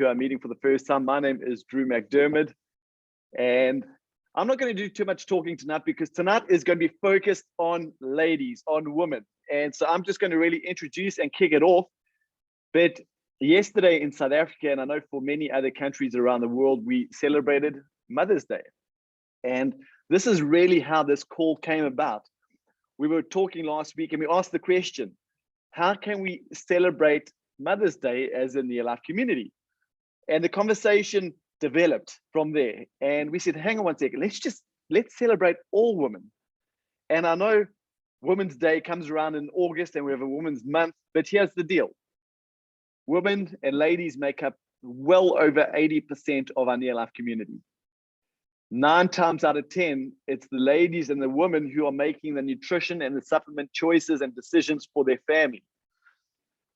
who are meeting for the first time, my name is Drew McDermott, and I'm not going to do too much talking tonight because tonight is going to be focused on ladies, on women. And so I'm just going to really introduce and kick it off. But yesterday in South Africa, and I know for many other countries around the world, we celebrated Mother's Day. And this is really how this call came about. We were talking last week and we asked the question, how can we celebrate Mother's Day as a NeoLife community? And the conversation developed from there. And we said, hang on one second, let's celebrate all women. And I know Women's Day comes around in August and we have a Women's Month, but here's the deal. Women and ladies make up well over 80% of our NeoLife community. 9 times out of 10, it's the ladies and the women who are making the nutrition and the supplement choices and decisions for their family.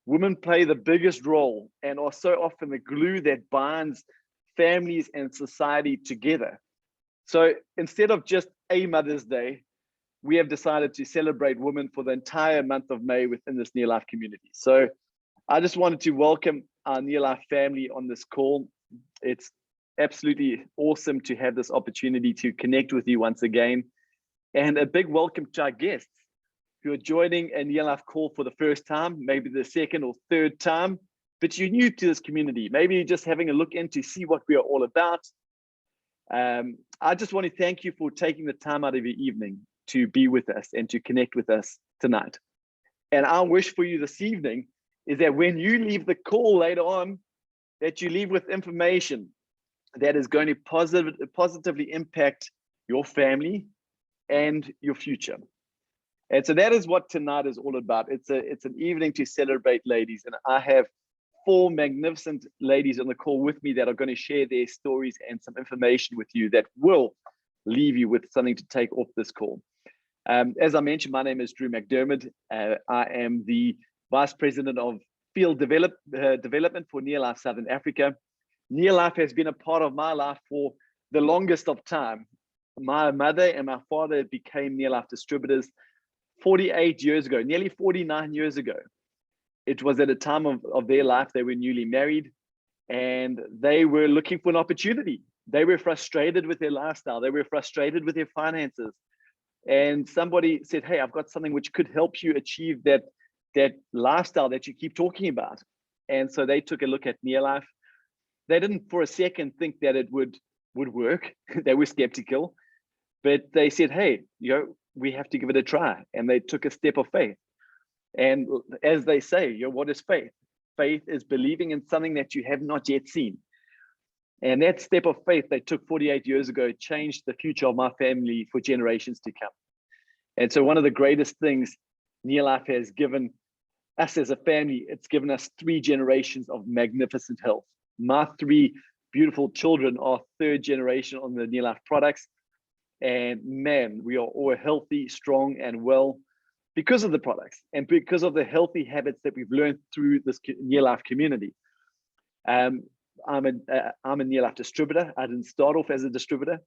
Women play the biggest role and are so often the glue that binds families and society together. So instead of just a Mother's Day, we have decided to celebrate women for the entire month of May within this NeoLife community. So I just wanted to welcome our NeoLife family on this call. It's absolutely awesome to have this opportunity to connect with you once again. And a big welcome to our guests who are joining a NeoLife call for the first time, maybe the second or third time, but you're new to this community. Maybe you're just having a look in to see what we are all about. I just want to thank you for taking the time out of your evening to be with us and to connect with us tonight. And our wish for you this evening is that when you leave the call later on, that you leave with information that is going to positively impact your family and your future. And so that is what tonight is all about. It's an evening to celebrate ladies. And I have 4 magnificent ladies on the call with me that are going to share their stories and some information with you that will leave you with something to take off this call. As I mentioned, my name is Drew McDermott. I am the Vice President of Field Development for NeoLife Southern Africa. NeoLife has been a part of my life for the longest of time. My mother and my father became NeoLife distributors 48 years ago, nearly 49 years ago. It was at a time of their life, they were newly married and they were looking for an opportunity. They were frustrated with their lifestyle. They were frustrated with their finances. And somebody said, hey, I've got something which could help you achieve that lifestyle that you keep talking about. And so they took a look at NeoLife. They didn't for a second think that it would work. They were skeptical, but they said, hey, we have to give it a try. And they took a step of faith. And as they say, what is faith? Faith is believing in something that you have not yet seen. And that step of faith they took 48 years ago changed the future of my family for generations to come. And so one of the greatest things NeoLife has given us as a family, it's given us 3 generations of magnificent health. My 3 beautiful children are 3rd generation on the NeoLife products. And man, we are all healthy, strong, and well because of the products and because of the healthy habits that we've learned through this NeoLife community. I'm a NeoLife distributor. I didn't start off as a distributor.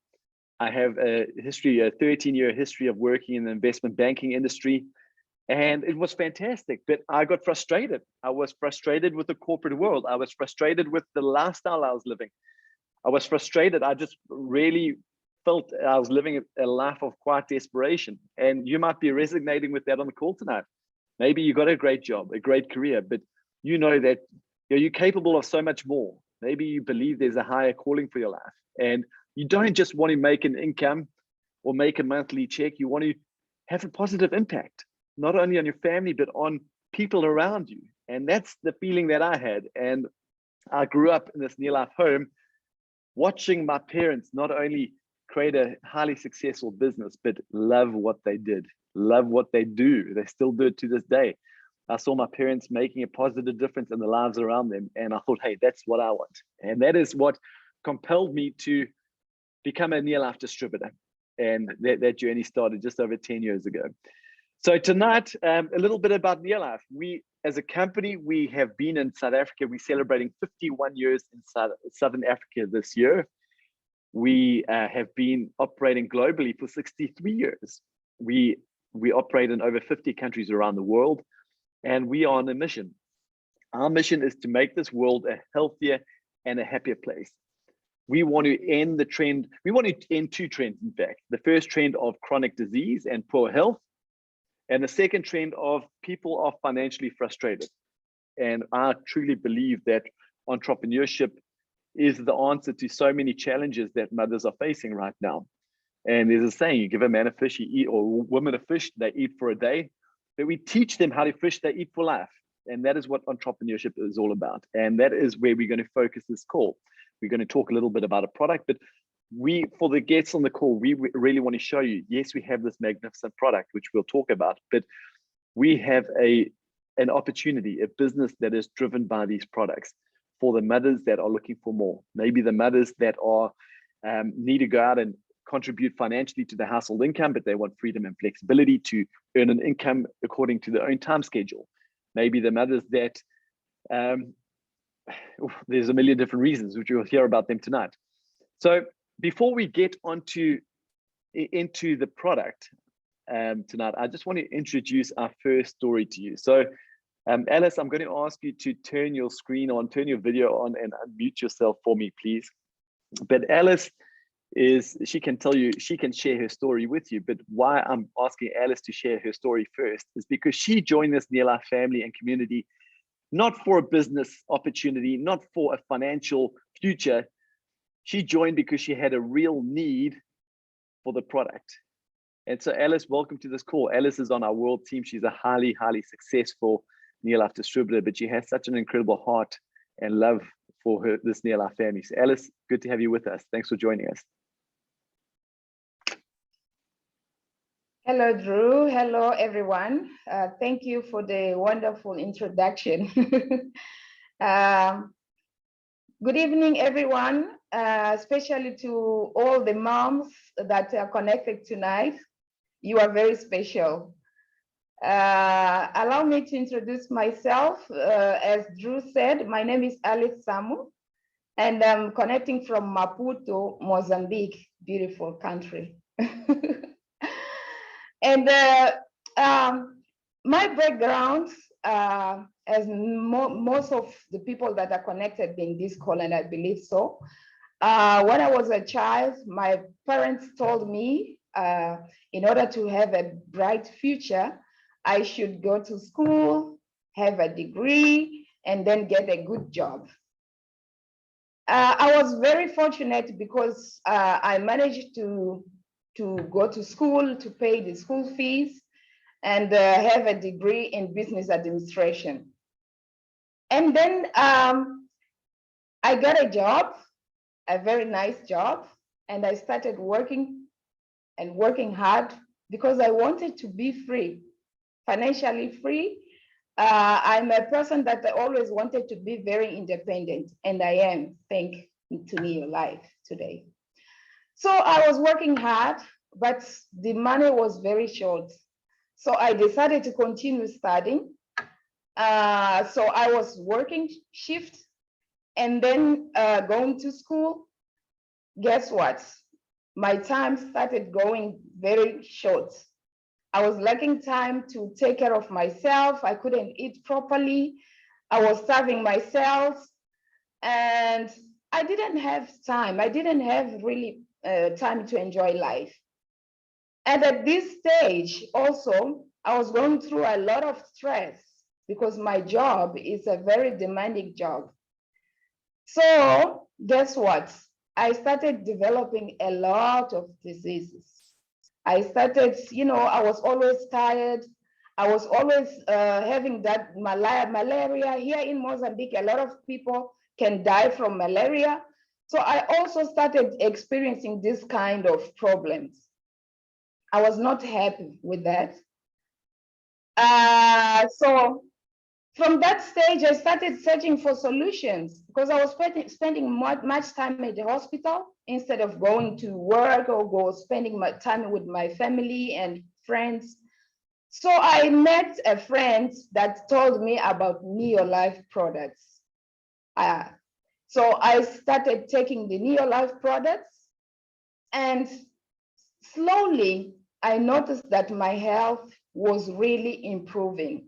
I have a 13-year history of working in the investment banking industry. And it was fantastic, but I got frustrated. I was frustrated with the corporate world. I was frustrated with the lifestyle I was living. I was frustrated. I just really felt I was living a life of quiet desperation. And you might be resonating with that on the call tonight. Maybe you got a great job, a great career, but you know that you're capable of so much more. Maybe you believe there's a higher calling for your life. And you don't just want to make an income or make a monthly check. You want to have a positive impact, not only on your family, but on people around you. And that's the feeling that I had. And I grew up in this NeoLife home, watching my parents not only create a highly successful business, but love what they did, love what they do. They still do it to this day. I saw my parents making a positive difference in the lives around them. And I thought, hey, that's what I want. And that is what compelled me to become a NeoLife distributor. And that journey started just over 10 years ago. So tonight, a little bit about NeoLife. We, as a company, we have been in South Africa. We're celebrating 51 years in Southern Africa this year. We have been operating globally for 63 years. We operate in over 50 countries around the world, and we are on a mission. Our mission is to make this world a healthier and a happier place. We want to end the trend. We want to end two trends, in fact. The first trend of chronic disease and poor health, and the second trend of people are financially frustrated. And I truly believe that entrepreneurship is the answer to so many challenges that mothers are facing right now. And there's a saying, you give a man a fish, he eat, or woman a fish, they eat for a day. But we teach them how to fish, they eat for life. And that is what entrepreneurship is all about. And that is where we're going to focus this call. We're going to talk a little bit about a product, but for the guests on the call, we really want to show you, yes, we have this magnificent product, which we'll talk about, but we have an opportunity, a business that is driven by these products for the mothers that are looking for more. Maybe the mothers that are need to go out and contribute financially to the household income, but they want freedom and flexibility to earn an income according to their own time schedule. Maybe the mothers that there's a million different reasons, which you'll hear about them tonight. So before we get into the product tonight, I just want to introduce our first story to you. So Alice, I'm going to ask you to turn your screen on, turn your video on, and unmute yourself for me, please. But Alice she can tell you, she can share her story with you, but why I'm asking Alice to share her story first is because she joined this NeoLife family and community not for a business opportunity, not for a financial future. She joined because she had a real need for the product. And so Alice, welcome to this call. Alice is on our world team. She's a highly, highly successful NeoLife distributor, but she has such an incredible heart and love for this NeoLife family. So Alice, good to have you with us. Thanks for joining us. Hello, Drew. Hello, everyone. Thank you for the wonderful introduction. Good evening, everyone, especially to all the moms that are connected tonight. You are very special. Allow me to introduce myself. As Drew said, my name is Alice Samu, and I'm connecting from Maputo, Mozambique, beautiful country. And my background, as most of the people that are connected in this call, and I believe so, when I was a child, my parents told me in order to have a bright future, I should go to school, have a degree, and then get a good job. I was very fortunate because I managed to go to school, to pay the school fees, and have a degree in business administration. And then I got a job, a very nice job, and I started working and working hard because I wanted to be free, financially free. I'm a person that I always wanted to be very independent, and I am, thanks to NeoLife today. So I was working hard, but the money was very short. So I decided to continue studying. So I was working shift and then going to school. Guess what? My time started going very short. I was lacking time to take care of myself. I couldn't eat properly. I was starving myself, and I didn't have time. I didn't have really time to enjoy life. And at this stage also, I was going through a lot of stress because my job is a very demanding job. So guess what? I started developing a lot of diseases. I started, I was always tired. I was always having that malaria. Here in Mozambique, a lot of people can die from malaria. So I also started experiencing this kind of problems. I was not happy with that. So from that stage, I started searching for solutions because I was spending much time at the hospital instead of going to work or spending my time with my family and friends. So I met a friend that told me about NeoLife products. So I started taking the NeoLife products, and slowly I noticed that my health was really improving.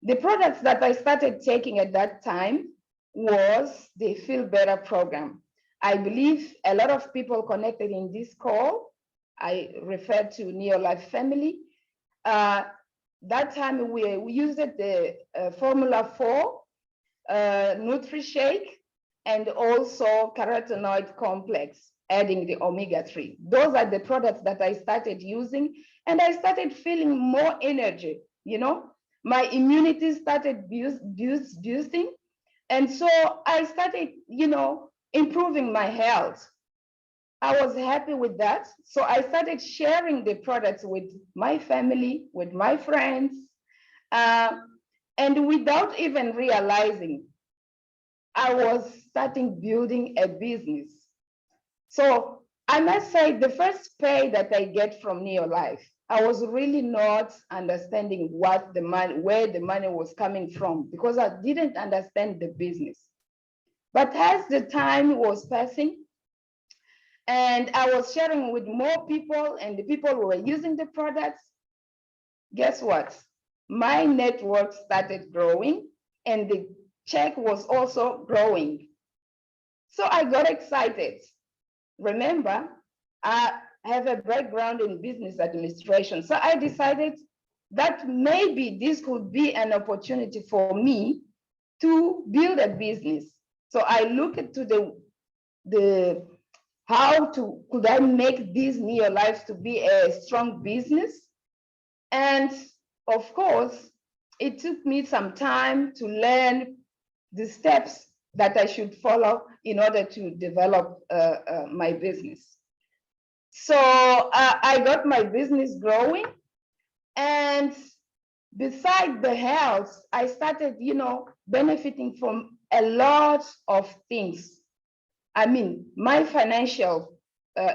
The products that I started taking at that time was the Feel Better program. I believe a lot of people connected in this call, I refer to NeoLife family. That time we used the Formula 4 Nutri-Shake and also carotenoid complex, adding the omega-3. Those are the products that I started using, and I started feeling more energy, you know. My immunity started boosting, and so I started, you know, improving my health. I was happy with that. So I started sharing the products with my family, with my friends, and without even realizing, I was starting building a business. So I must say the first pay that I get from NeoLife, I was really not understanding what the money, where the money was coming from, because I didn't understand the business. But as the time was passing, and I was sharing with more people, and the people who were using the products, guess what? My network started growing, and the check was also growing. So I got excited. Remember, I have a background in business administration. So I decided that maybe this could be an opportunity for me to build a business. So I looked into the how could I make this NeoLife to be a strong business? And of course, it took me some time to learn the steps that I should follow in order to develop my business. So I got my business growing, and besides the health, I started, you know, benefiting from a lot of things. I mean, my financial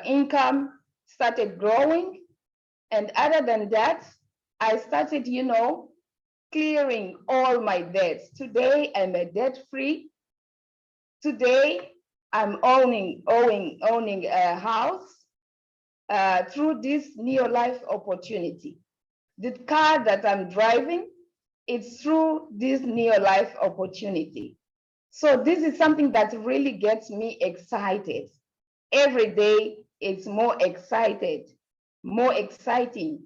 income started growing, and other than that, I started, you know, clearing all my debts. Today, I'm a debt-free. Today, I'm owning a house through this NeoLife opportunity. The car that I'm driving, it's through this NeoLife opportunity. So this is something that really gets me excited. Every day, it's more excited, more exciting.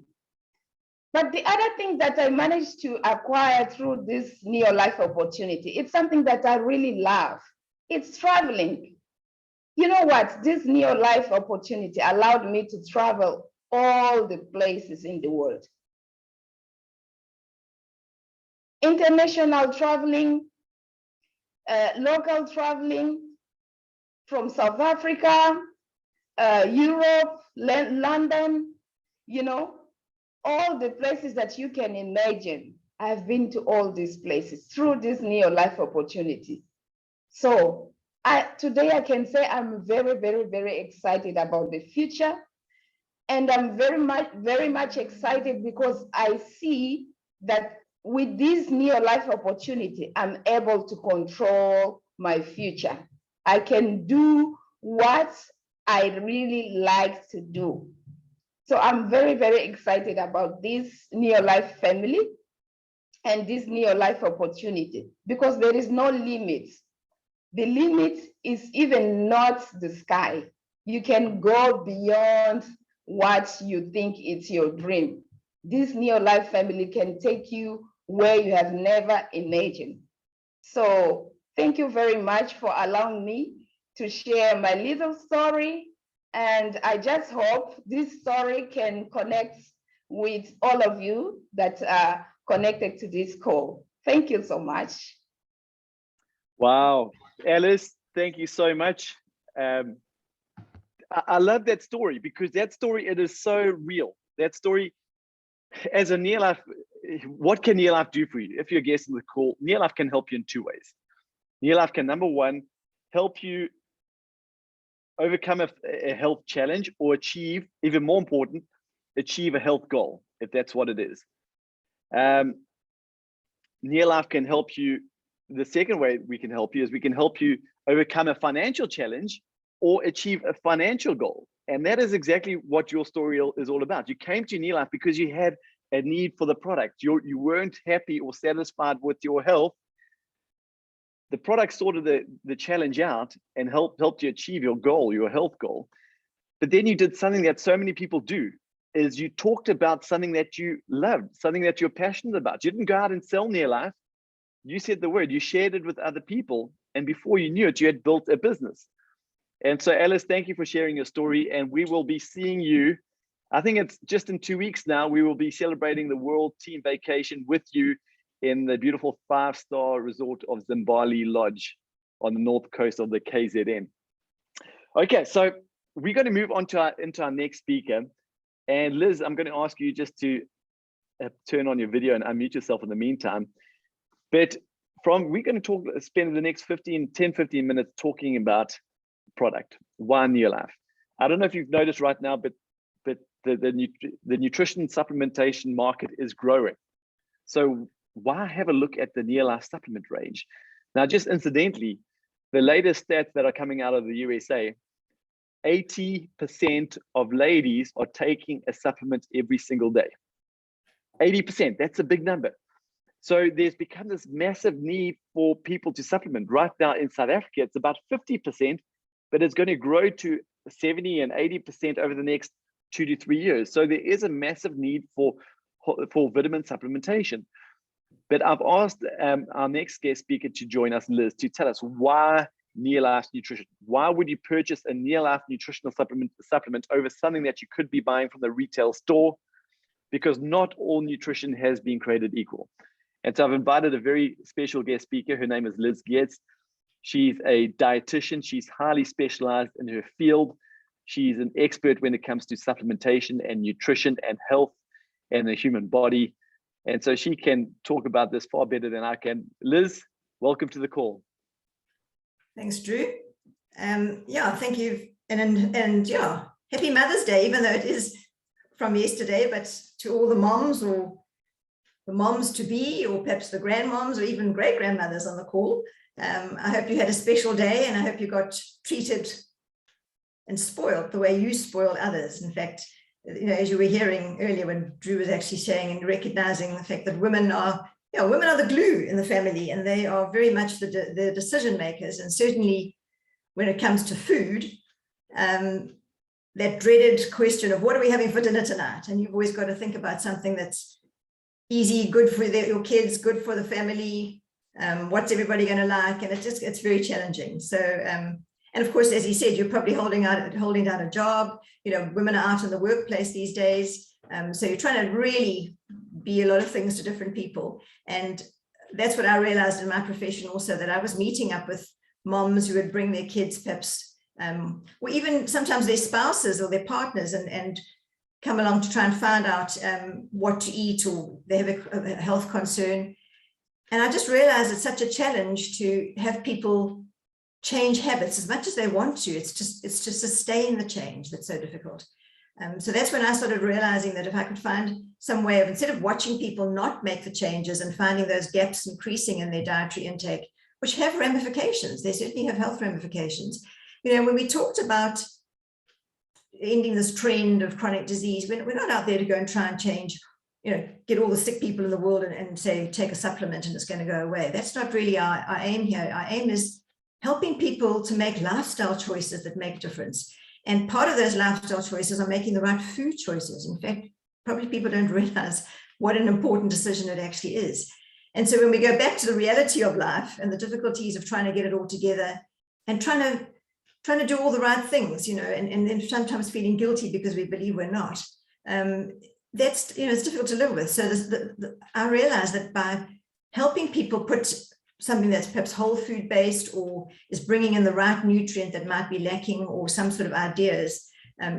But the other thing that I managed to acquire through this NeoLife opportunity, it's something that I really love. It's traveling. You know what? This NeoLife opportunity allowed me to travel all the places in the world. International traveling, local traveling from South Africa, Europe, London, you know, all the places that you can imagine. I've been to all these places through this NeoLife opportunity. So today I can say I'm very, very, very excited about the future. And I'm very much excited because I see that with this NeoLife opportunity, I'm able to control my future. I can do what I really like to do. So I'm very, very excited about this NeoLife family and this NeoLife opportunity, because there is no limit. The limit is even not the sky. You can go beyond what you think is your dream. This NeoLife family can take you where you have never imagined. So thank you very much for allowing me to share my little story. And I just hope this story can connect with all of you that are connected to this call. Thank you so much. Wow, Alice, thank you so much. I love that story, because that story, it is so real. That story, as a NeoLife, what can NeoLife do for you? If you're a guest on the call, NeoLife can help you in two ways. NeoLife can, number one, help you overcome a health challenge, or achieve, even more important, achieve a health goal, if that's what it is. NeoLife can help you. The second way we can help you is we can help you overcome a financial challenge or achieve a financial goal. And that is exactly what your story is all about. You came to NeoLife because you had a need for the product. You weren't happy or satisfied with your health. the product sorted the challenge out and helped you achieve your goal, your health goal. But then you did something that so many people do, is you talked about something that you loved, something that you're passionate about. You didn't go out and sell NeoLife. You said the word, you shared it with other people. And before you knew it, you had built a business. And so Alice, thank you for sharing your story. And we will be seeing you, I think it's just in 2 weeks now, we will be celebrating the World Team Vacation with you in the beautiful 5-star resort of Zimbali Lodge on the north coast of the KZN. Okay, so we're going to move on to into our next speaker. And Liz, I'm going to ask you just to turn on your video and unmute yourself in the meantime. But we're going to spend the next 10, 15 minutes talking about product, why NeoLife. I don't know if you've noticed right now, but the nutrition supplementation market is growing. So why have a look at the NeoLife supplement range? Now, just incidentally, the latest stats that are coming out of the USA, 80% of ladies are taking a supplement every single day. 80%, that's a big number. So there's become this massive need for people to supplement. Right now in South Africa, it's about 50%, but it's going to grow to 70 and 80% over the next 2 to 3 years. So there is a massive need for vitamin supplementation. But I've asked our next guest speaker to join us, Liz, to tell us why NeoLife Nutrition. Why would you purchase a NeoLife nutritional supplement over something that you could be buying from the retail store? Because not all nutrition has been created equal. And so I've invited a very special guest speaker. Her name is Liz Geertz. She's a dietitian. She's highly specialized in her field. She's an expert when it comes to supplementation and nutrition and health and the human body. And so she can talk about this far better than I can. Liz, welcome to the call. Thanks, Drew. Yeah, thank you. And yeah, happy Mother's Day, even though it is from yesterday, but to all the moms or the moms to be, or perhaps the grandmoms or even great grandmothers on the call. I hope you had a special day, and I hope you got treated and spoiled the way you spoil others. In fact, you know, as you were hearing earlier when Drew was actually saying and recognizing the fact that women are the glue in the family, and they are very much the decision makers. And certainly when it comes to food, that dreaded question of what are we having for dinner tonight? And you've always got to think about something that's easy, good for your kids, good for the family. What's everybody going to like? And it's very challenging. So, and of course, as he said, you're probably holding down a job. You know, women are out in the workplace these days. So you're trying to really be a lot of things to different people. And that's what I realized in my profession also, that I was meeting up with moms who would bring their kids, perhaps, or even sometimes their spouses or their partners, and come along to try and find out what to eat, or they have a health concern. And I just realized it's such a challenge to have people change habits as much as they want to. It's to sustain the change that's so difficult. So that's when I started realizing that if I could find some way of, instead of watching people not make the changes and finding those gaps increasing in their dietary intake, which have ramifications, they certainly have health ramifications. You know, when we talked about ending this trend of chronic disease, we're not out there to go and try and change, you know, get all the sick people in the world and say, take a supplement and it's going to go away. That's not really our aim here. Our aim is helping people to make lifestyle choices that make a difference. And part of those lifestyle choices are making the right food choices. In fact, probably people don't realize what an important decision it actually is. And so when we go back to the reality of life and the difficulties of trying to get it all together and trying to do all the right things, you know, and then sometimes feeling guilty because we believe we're not, that's, you know, it's difficult to live with. So I realized that by helping people put something that's perhaps whole food based, or is bringing in the right nutrient that might be lacking, or some sort of ideas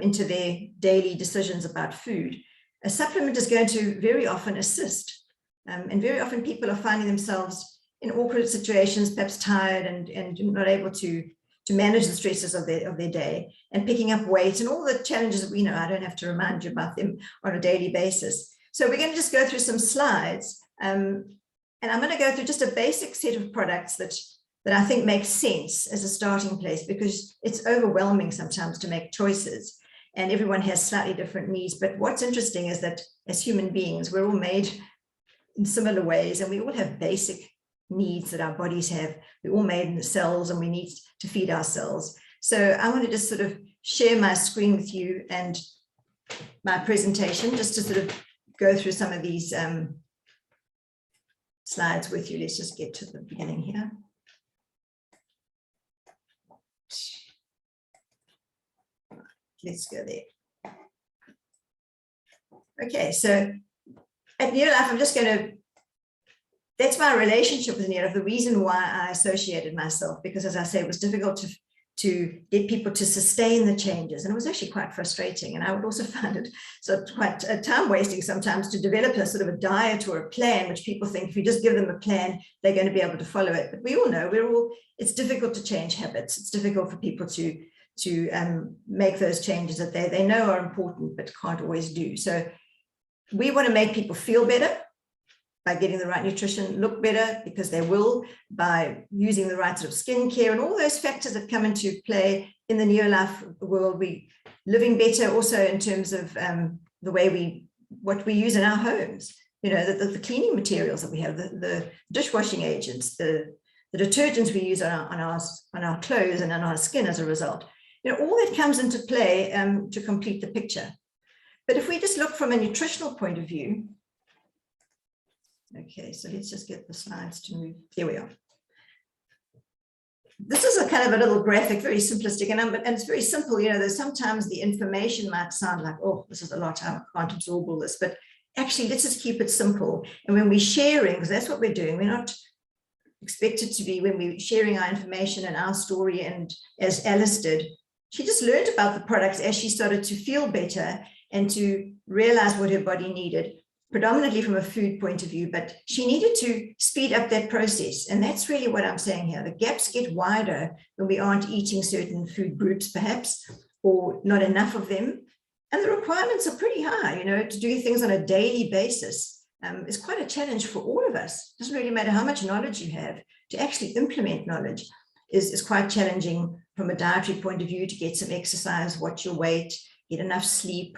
into their daily decisions about food, a supplement is going to very often assist. And very often people are finding themselves in awkward situations, perhaps tired and not able to manage the stresses of their day, and picking up weight and all the challenges that we know. I don't have to remind you about them on a daily basis. So we're going to just go through some slides. And I'm going to go through just a basic set of products that I think makes sense as a starting place, because it's overwhelming sometimes to make choices and everyone has slightly different needs. But what's interesting is that as human beings, we're all made in similar ways, and we all have basic needs that our bodies have. We're all made in the cells and we need to feed our cells. So I want to just sort of share my screen with you and my presentation, just to sort of go through some of these slides with you. Let's just get to the beginning here. Let's go there. Okay, so at NeoLife, I'm just going to, that's my relationship with NeoLife, the reason why I associated myself, because as I say, it was difficult to get people to sustain the changes. And it was actually quite frustrating. And I would also find it sort of quite time wasting sometimes to develop a sort of a diet or a plan, which people think if you just give them a plan, they're going to be able to follow it. But we all know it's difficult to change habits. It's difficult for people to make those changes that they know are important, but can't always do. So we want to make people feel better by getting the right nutrition, look better, because they will, by using the right sort of skincare and all those factors that come into play in the NeoLife world. We living better also in terms of the way what we use in our homes, you know, the cleaning materials that we have, the dishwashing agents, the detergents we use on our clothes and on our skin as a result. You know, all that comes into play to complete the picture. But if we just look from a nutritional point of view, okay, so let's just get the slides to move. Here we are. This is a kind of a little graphic, very simplistic, and it's very simple. You know, there's sometimes the information might sound like, oh, this is a lot, I can't absorb all this, but actually let's just keep it simple. And when we're sharing, because that's what we're doing, we're not expected to be, when we're sharing our information and our story, and as Alice did, she just learned about the products as she started to feel better and to realize what her body needed, predominantly from a food point of view, but she needed to speed up that process. And that's really what I'm saying here. The gaps get wider when we aren't eating certain food groups, perhaps, or not enough of them. And the requirements are pretty high, you know, to do things on a daily basis. It's quite a challenge for all of us. It doesn't really matter how much knowledge you have, to actually implement knowledge is quite challenging from a dietary point of view, to get some exercise, watch your weight, get enough sleep,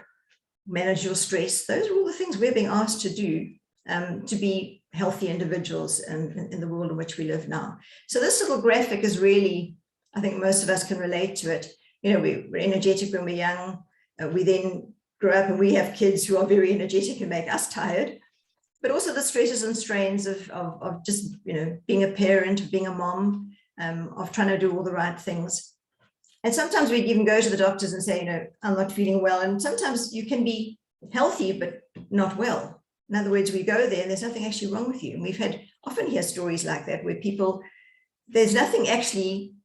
manage your stress. Those are all the things we're being asked to do to be healthy individuals in the world in which we live now. So this little graphic is really, I think most of us can relate to it. You know, we're energetic when we're young. We then grow up and we have kids who are very energetic and make us tired. But also the stresses and strains of just, you know, being a parent, of being a mom, of trying to do all the right things. And sometimes we even go to the doctors and say, you know, I'm not feeling well. And sometimes you can be healthy, but not well. In other words, we go there and there's nothing actually wrong with you. And we've often hear stories like that where people, there's nothing actually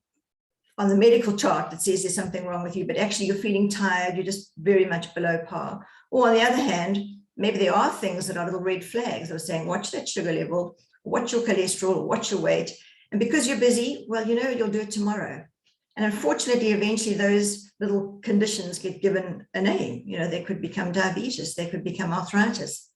on the medical chart that says there's something wrong with you, but actually you're feeling tired, you're just very much below par. Or on the other hand, maybe there are things that are little red flags that are saying, watch that sugar level, watch your cholesterol, watch your weight. And because you're busy, well, you know, you'll do it tomorrow. And unfortunately, eventually those little conditions get given a name. You know, they could become diabetes, they could become arthritis.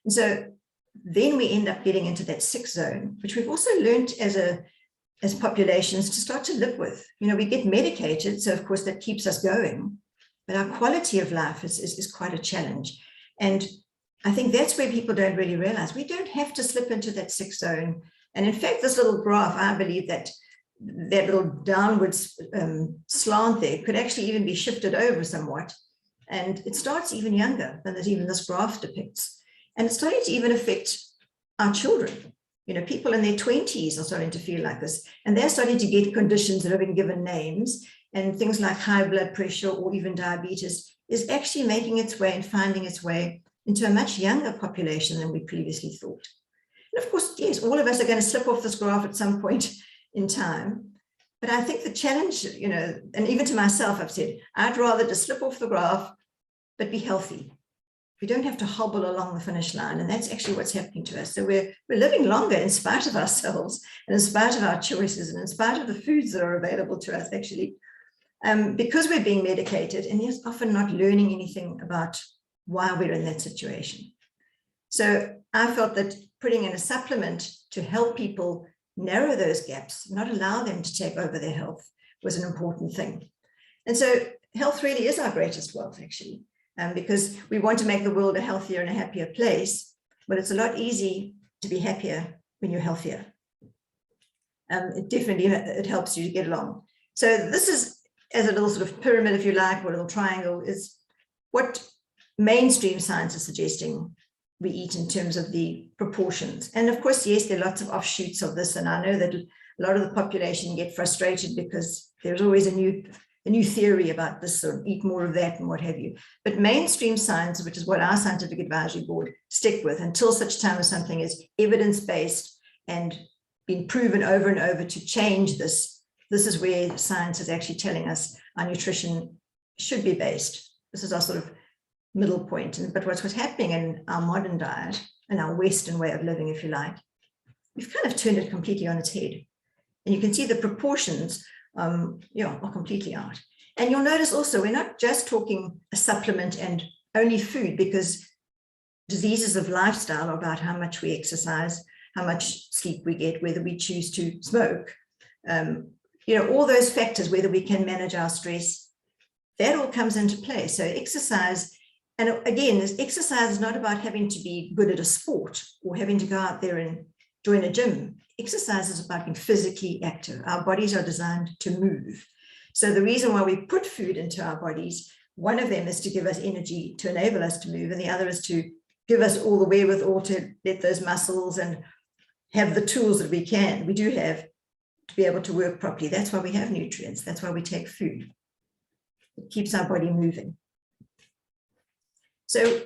And so then we end up getting into that sick zone, which we've also learned as populations to start to live with. You know, we get medicated, so of course that keeps us going, but our quality of life is quite a challenge. And I think that's where people don't really realize we don't have to slip into that sick zone. And in fact, this little graph, I believe that little downwards slant there could actually even be shifted over somewhat. And it starts even younger than even this graph depicts. And it's starting to even affect our children. You know, people in their 20s are starting to feel like this, and they're starting to get conditions that have been given names, and things like high blood pressure or even diabetes is actually making its way and finding its way into a much younger population than we previously thought. And of course, yes, all of us are going to slip off this graph at some point in time. But I think the challenge, you know, and even to myself, I've said, I'd rather just slip off the graph, but be healthy. We don't have to hobble along the finish line. And that's actually what's happening to us. So we're living longer in spite of ourselves and in spite of our choices and in spite of the foods that are available to us, actually, because we're being medicated and yet often not learning anything about why we're in that situation. So I felt that putting in a supplement to help people narrow those gaps, not allow them to take over their health, was an important thing. And so health really is our greatest wealth, actually, because we want to make the world a healthier and a happier place. But it's a lot easier to be happier when you're healthier. it definitely, it helps you to get along. So this is, as a little sort of pyramid, if you like, or a little triangle, is what mainstream science is suggesting we eat in terms of the proportions. And of course, yes, there are lots of offshoots of this, and I know that a lot of the population get frustrated because there's always a new theory about this, or eat more of that and what have you. But mainstream science, which is what our scientific advisory board stick with until such time as something is evidence-based and been proven over and over to change this, this is where science is actually telling us our nutrition should be based. This is our sort of middle point. But what's happening in our modern diet and our Western way of living, if you like, we've kind of turned it completely on its head. And you can see the proportions are completely out. And you'll notice also, we're not just talking a supplement and only food, because diseases of lifestyle are about how much we exercise, how much sleep we get, whether we choose to smoke, all those factors, whether we can manage our stress, that all comes into play. So exercise, and again, this exercise is not about having to be good at a sport or having to go out there and join a gym. Exercise is about being physically active. Our bodies are designed to move. So the reason why we put food into our bodies, one of them is to give us energy to enable us to move, and the other is to give us all the wherewithal to let those muscles and have the tools that we do have to be able to work properly. That's why we have nutrients. That's why we take food. It keeps our body moving. So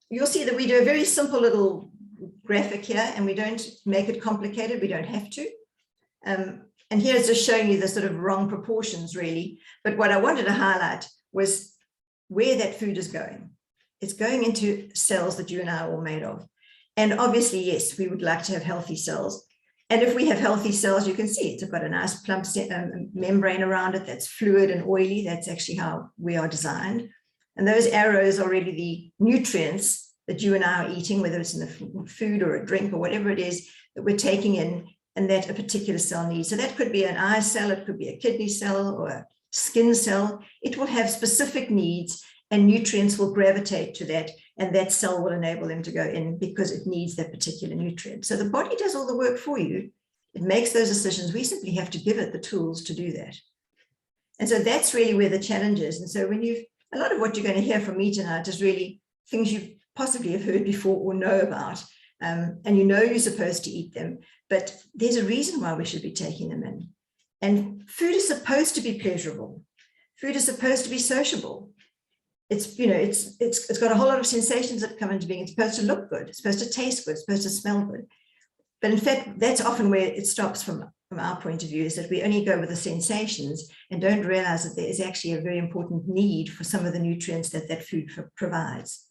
you'll see that we do a very simple little graphic here, and we don't make it complicated. We don't have to. And here's just showing you the sort of wrong proportions, really. But what I wanted to highlight was where that food is going. It's going into cells that you and I are all made of. And obviously, yes, we would like to have healthy cells. And if we have healthy cells, you can see it's got a nice plump membrane around it that's fluid and oily. That's actually how we are designed. And those arrows are really the nutrients that you and I are eating, whether it's in the food or a drink or whatever it is that we're taking in and that a particular cell needs. So that could be an eye cell, it could be a kidney cell or a skin cell. It will have specific needs, and nutrients will gravitate to that, and that cell will enable them to go in because it needs that particular nutrient. So the body does all the work for you. It makes those decisions. We simply have to give it the tools to do that. And so that's really where the challenge is. And so a lot of what you're going to hear from me tonight is really things you possibly have heard before or know about, and you're supposed to eat them, but there's a reason why we should be taking them in. And food is supposed to be pleasurable. Food is supposed to be sociable. It's got a whole lot of sensations that come into being. It's supposed to look good. It's supposed to taste good. It's supposed to smell good. But in fact, that's often where it stops from our point of view, is that we only go with the sensations and don't realize that there is actually a very important need for some of the nutrients that that food provides.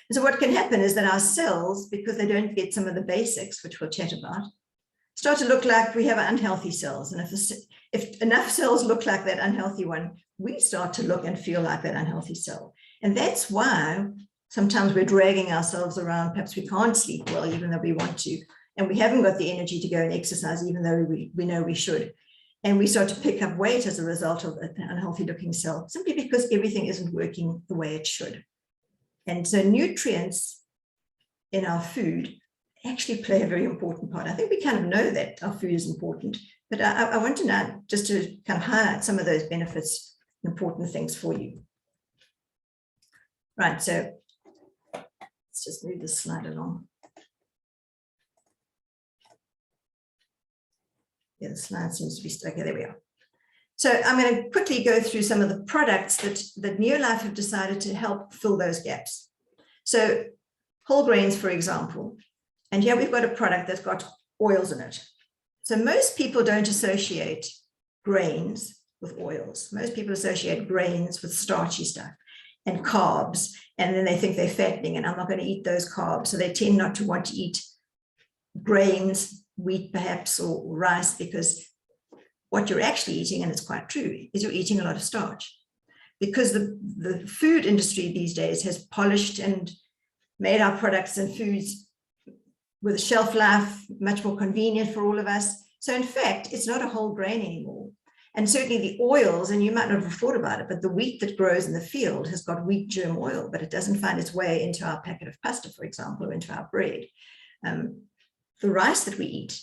And so what can happen is that our cells, because they don't get some of the basics, which we'll chat about, start to look like we have unhealthy cells. And if enough cells look like that unhealthy one, we start to look and feel like that unhealthy cell. And that's why sometimes we're dragging ourselves around. Perhaps we can't sleep well, even though we want to. And we haven't got the energy to go and exercise, even though we know we should. And we start to pick up weight as a result of an unhealthy looking cell, simply because everything isn't working the way it should. And so nutrients in our food actually play a very important part. I think we kind of know that our food is important, but I want to now just to kind of highlight some of those benefits, important things for you. Right, so let's just move this slide along. Yeah, the slide seems to be stuck. Okay, there we are. So I'm going to quickly go through some of the products that NeoLife have decided to help fill those gaps. So whole grains, for example, and here we've got a product that's got oils in it. So most people don't associate grains with oils. Most people associate grains with starchy stuff and carbs, and then they think they're fattening, and I'm not going to eat those carbs. So they tend not to want to eat grains, wheat perhaps, or rice, because what you're actually eating, and it's quite true, is you're eating a lot of starch. Because the food industry these days has polished and made our products and foods with a shelf life much more convenient for all of us. So in fact, it's not a whole grain anymore. And certainly the oils, and you might not have thought about it, but the wheat that grows in the field has got wheat germ oil, but it doesn't find its way into our packet of pasta, for example, or into our bread. The rice that we eat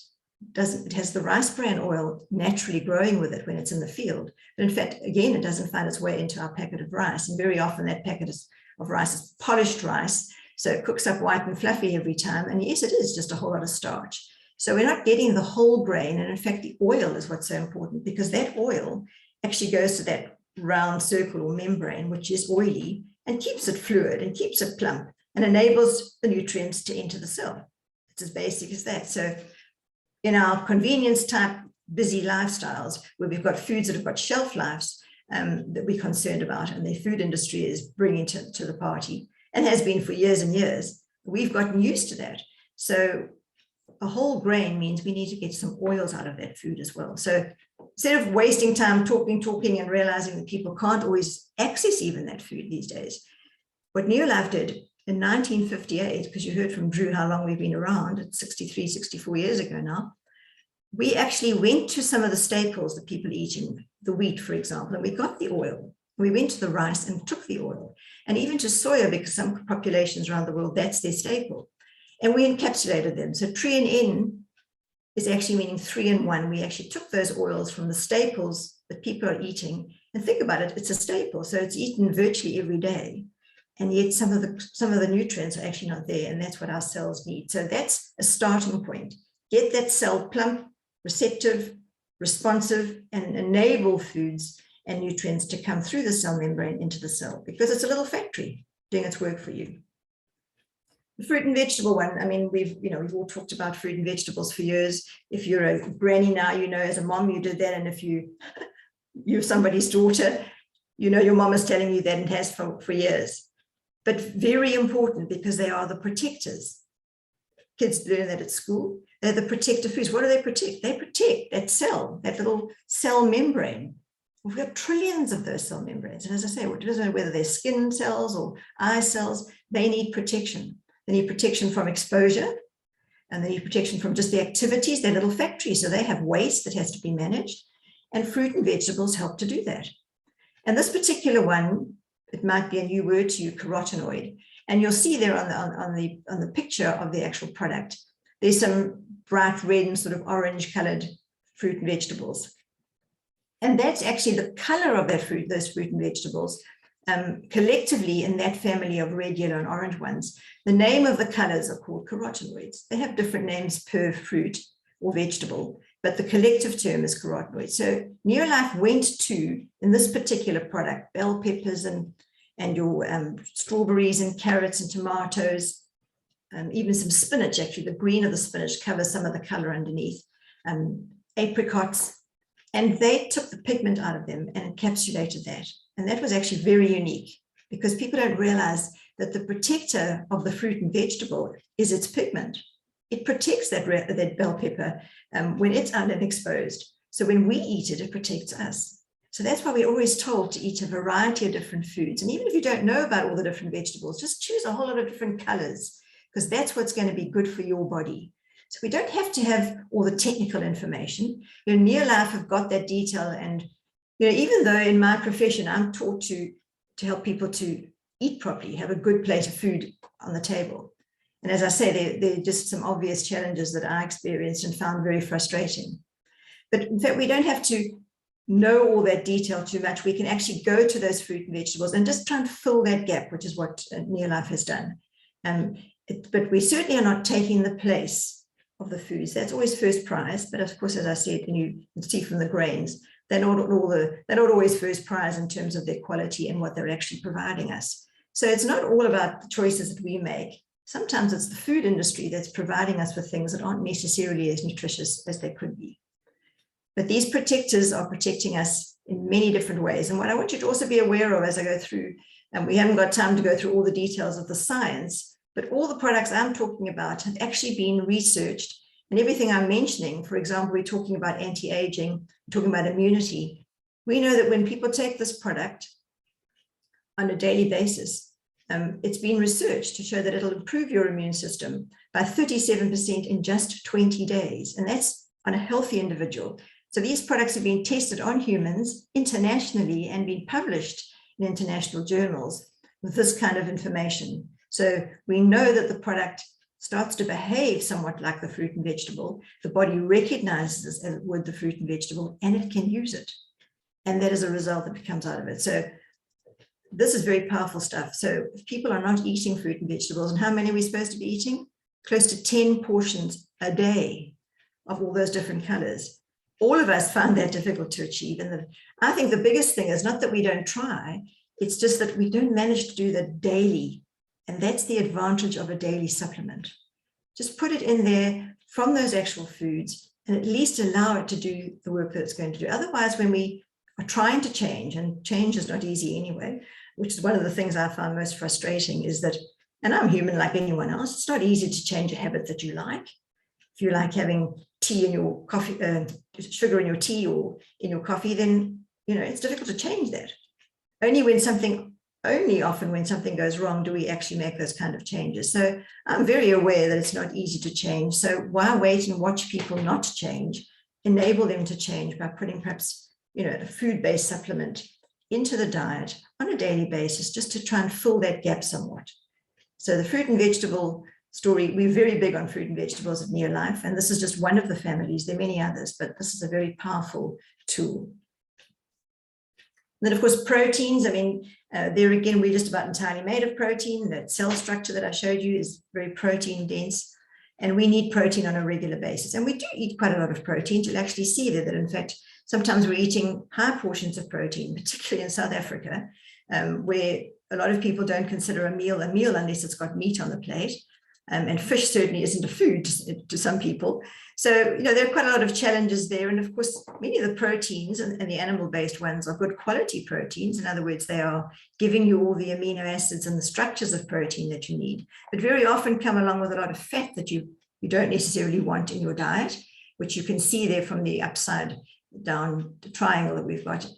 it has the rice bran oil naturally growing with it when it's in the field. But in fact, again, it doesn't find its way into our packet of rice. And very often that packet of rice is polished rice. So it cooks up white and fluffy every time. And yes, it is just a whole lot of starch. So we're not getting the whole grain. And in fact, the oil is what's so important, because that oil actually goes to that round circle or membrane, which is oily, and keeps it fluid and keeps it plump and enables the nutrients to enter the cell. It's as basic as that. So in our convenience type busy lifestyles, where we've got foods that have got shelf lives that we're concerned about, and the food industry is bringing to the party, and has been for years and years, we've gotten used to that. So a whole grain means we need to get some oils out of that food as well. So instead of wasting time talking and realizing that people can't always access even that food these days, what NeoLife did in 1958, because you heard from Drew how long we've been around, it's 63, 64 years ago now, we actually went to some of the staples that people eat, in the wheat, for example, and we got the oil. We went to the rice and took the oil, and even to soya, because some populations around the world, that's their staple. And we encapsulated them. So 3-in-1 is actually meaning 3-in-1. We actually took those oils from the staples that people are eating, and think about it, it's a staple. So it's eaten virtually every day. And yet some of the nutrients are actually not there, and that's what our cells need. So that's a starting point. Get that cell plump, receptive, responsive, and enable foods and nutrients to come through the cell membrane into the cell, because it's a little factory doing its work for you. The fruit and vegetable one, I mean, we've all talked about fruit and vegetables for years. If you're a granny now, you know, as a mom, you did that. And if you're somebody's daughter, you know, your mom is telling you that, and has for years. But very important, because they are the protectors. Kids learn that at school. They're the protective foods. What do they protect? They protect that cell, that little cell membrane. We've got trillions of those cell membranes. And as I say, it doesn't matter whether they're skin cells or eye cells, they need protection. They need protection from exposure, and they need protection from just the activities, their little factories. So they have waste that has to be managed, and fruit and vegetables help to do that. And this particular one, it might be a new word to you, carotenoid. And you'll see there on the picture of the actual product, there's some bright red and sort of orange colored fruit and vegetables. And that's actually the color of that fruit, those fruit and vegetables, collectively in that family of red, yellow, and orange ones. The name of the colors are called carotenoids. They have different names per fruit or vegetable, but the collective term is carotenoids. So NeoLife went to, in this particular product, bell peppers and your strawberries and carrots and tomatoes, even some spinach. Actually, the green of the spinach covers some of the color underneath, apricots, and they took the pigment out of them and encapsulated that. And that was actually very unique, because people don't realize that the protector of the fruit and vegetable is its pigment. It protects that bell pepper when it's unexposed. So when we eat it, it protects us. So that's why we're always told to eat a variety of different foods. And even if you don't know about all the different vegetables, just choose a whole lot of different colors, because that's what's going to be good for your body. So we don't have to have all the technical information. You know, NeoLife have got that detail. And you know, even though in my profession, I'm taught to help people to eat properly, have a good plate of food on the table. And as I say, there are just some obvious challenges that I experienced and found very frustrating. But in fact, we don't have to know all that detail too much. We can actually go to those fruit and vegetables and just try and fill that gap, which is what NeoLife has done. But we certainly are not taking the place of the foods. That's always first prize. But of course, as I said, and you can see from the grains, they're not always first prize in terms of their quality and what they're actually providing us. So it's not all about the choices that we make. Sometimes it's the food industry that's providing us with things that aren't necessarily as nutritious as they could be. But these protectors are protecting us in many different ways. And what I want you to also be aware of as I go through, and we haven't got time to go through all the details of the science, but all the products I'm talking about have actually been researched. And everything I'm mentioning, for example, we're talking about anti-aging, we're talking about immunity. We know that when people take this product on a daily basis, it's been researched to show that it'll improve your immune system by 37% in just 20 days. And that's on a healthy individual. So these products have been tested on humans internationally and been published in international journals with this kind of information. So we know that the product starts to behave somewhat like the fruit and vegetable, the body recognizes as it would the fruit and vegetable, and it can use it. And that is a result that comes out of it. So this is very powerful stuff. So if people are not eating fruit and vegetables, and how many are we supposed to be eating? Close to 10 portions a day of all those different colors. All of us find that difficult to achieve. And I think the biggest thing is not that we don't try, it's just that we don't manage to do that daily. And that's the advantage of a daily supplement. Just put it in there from those actual foods and at least allow it to do the work that it's going to do. Otherwise, when we are trying to change, and change is not easy anyway, which is one of the things I find most frustrating is that, and I'm human like anyone else, it's not easy to change a habit that you like. If you like having tea in your coffee, sugar in your tea or in your coffee, then, you know, it's difficult to change that. Only often when something goes wrong do we actually make those kind of changes. So I'm very aware that it's not easy to change. So why wait and watch people not change? Enable them to change by putting perhaps, you know, a food-based supplement into the diet on a daily basis, just to try and fill that gap somewhat. So the fruit and vegetable story, we're very big on fruit and vegetables at NeoLife, and this is just one of the families. There are many others, but this is a very powerful tool. Then, of course, proteins. I mean, there again, we're just about entirely made of protein. That cell structure that I showed you is very protein dense, and we need protein on a regular basis. And we do eat quite a lot of protein. You'll actually see that in fact, sometimes we're eating high portions of protein, particularly in South Africa, where a lot of people don't consider a meal unless it's got meat on the plate. And fish certainly isn't a food to some people. So, you know, there are quite a lot of challenges there. And of course, many of the proteins and the animal-based ones are good quality proteins. In other words, they are giving you all the amino acids and the structures of protein that you need, but very often come along with a lot of fat that you don't necessarily want in your diet, which you can see there from the upside down the triangle that we've got.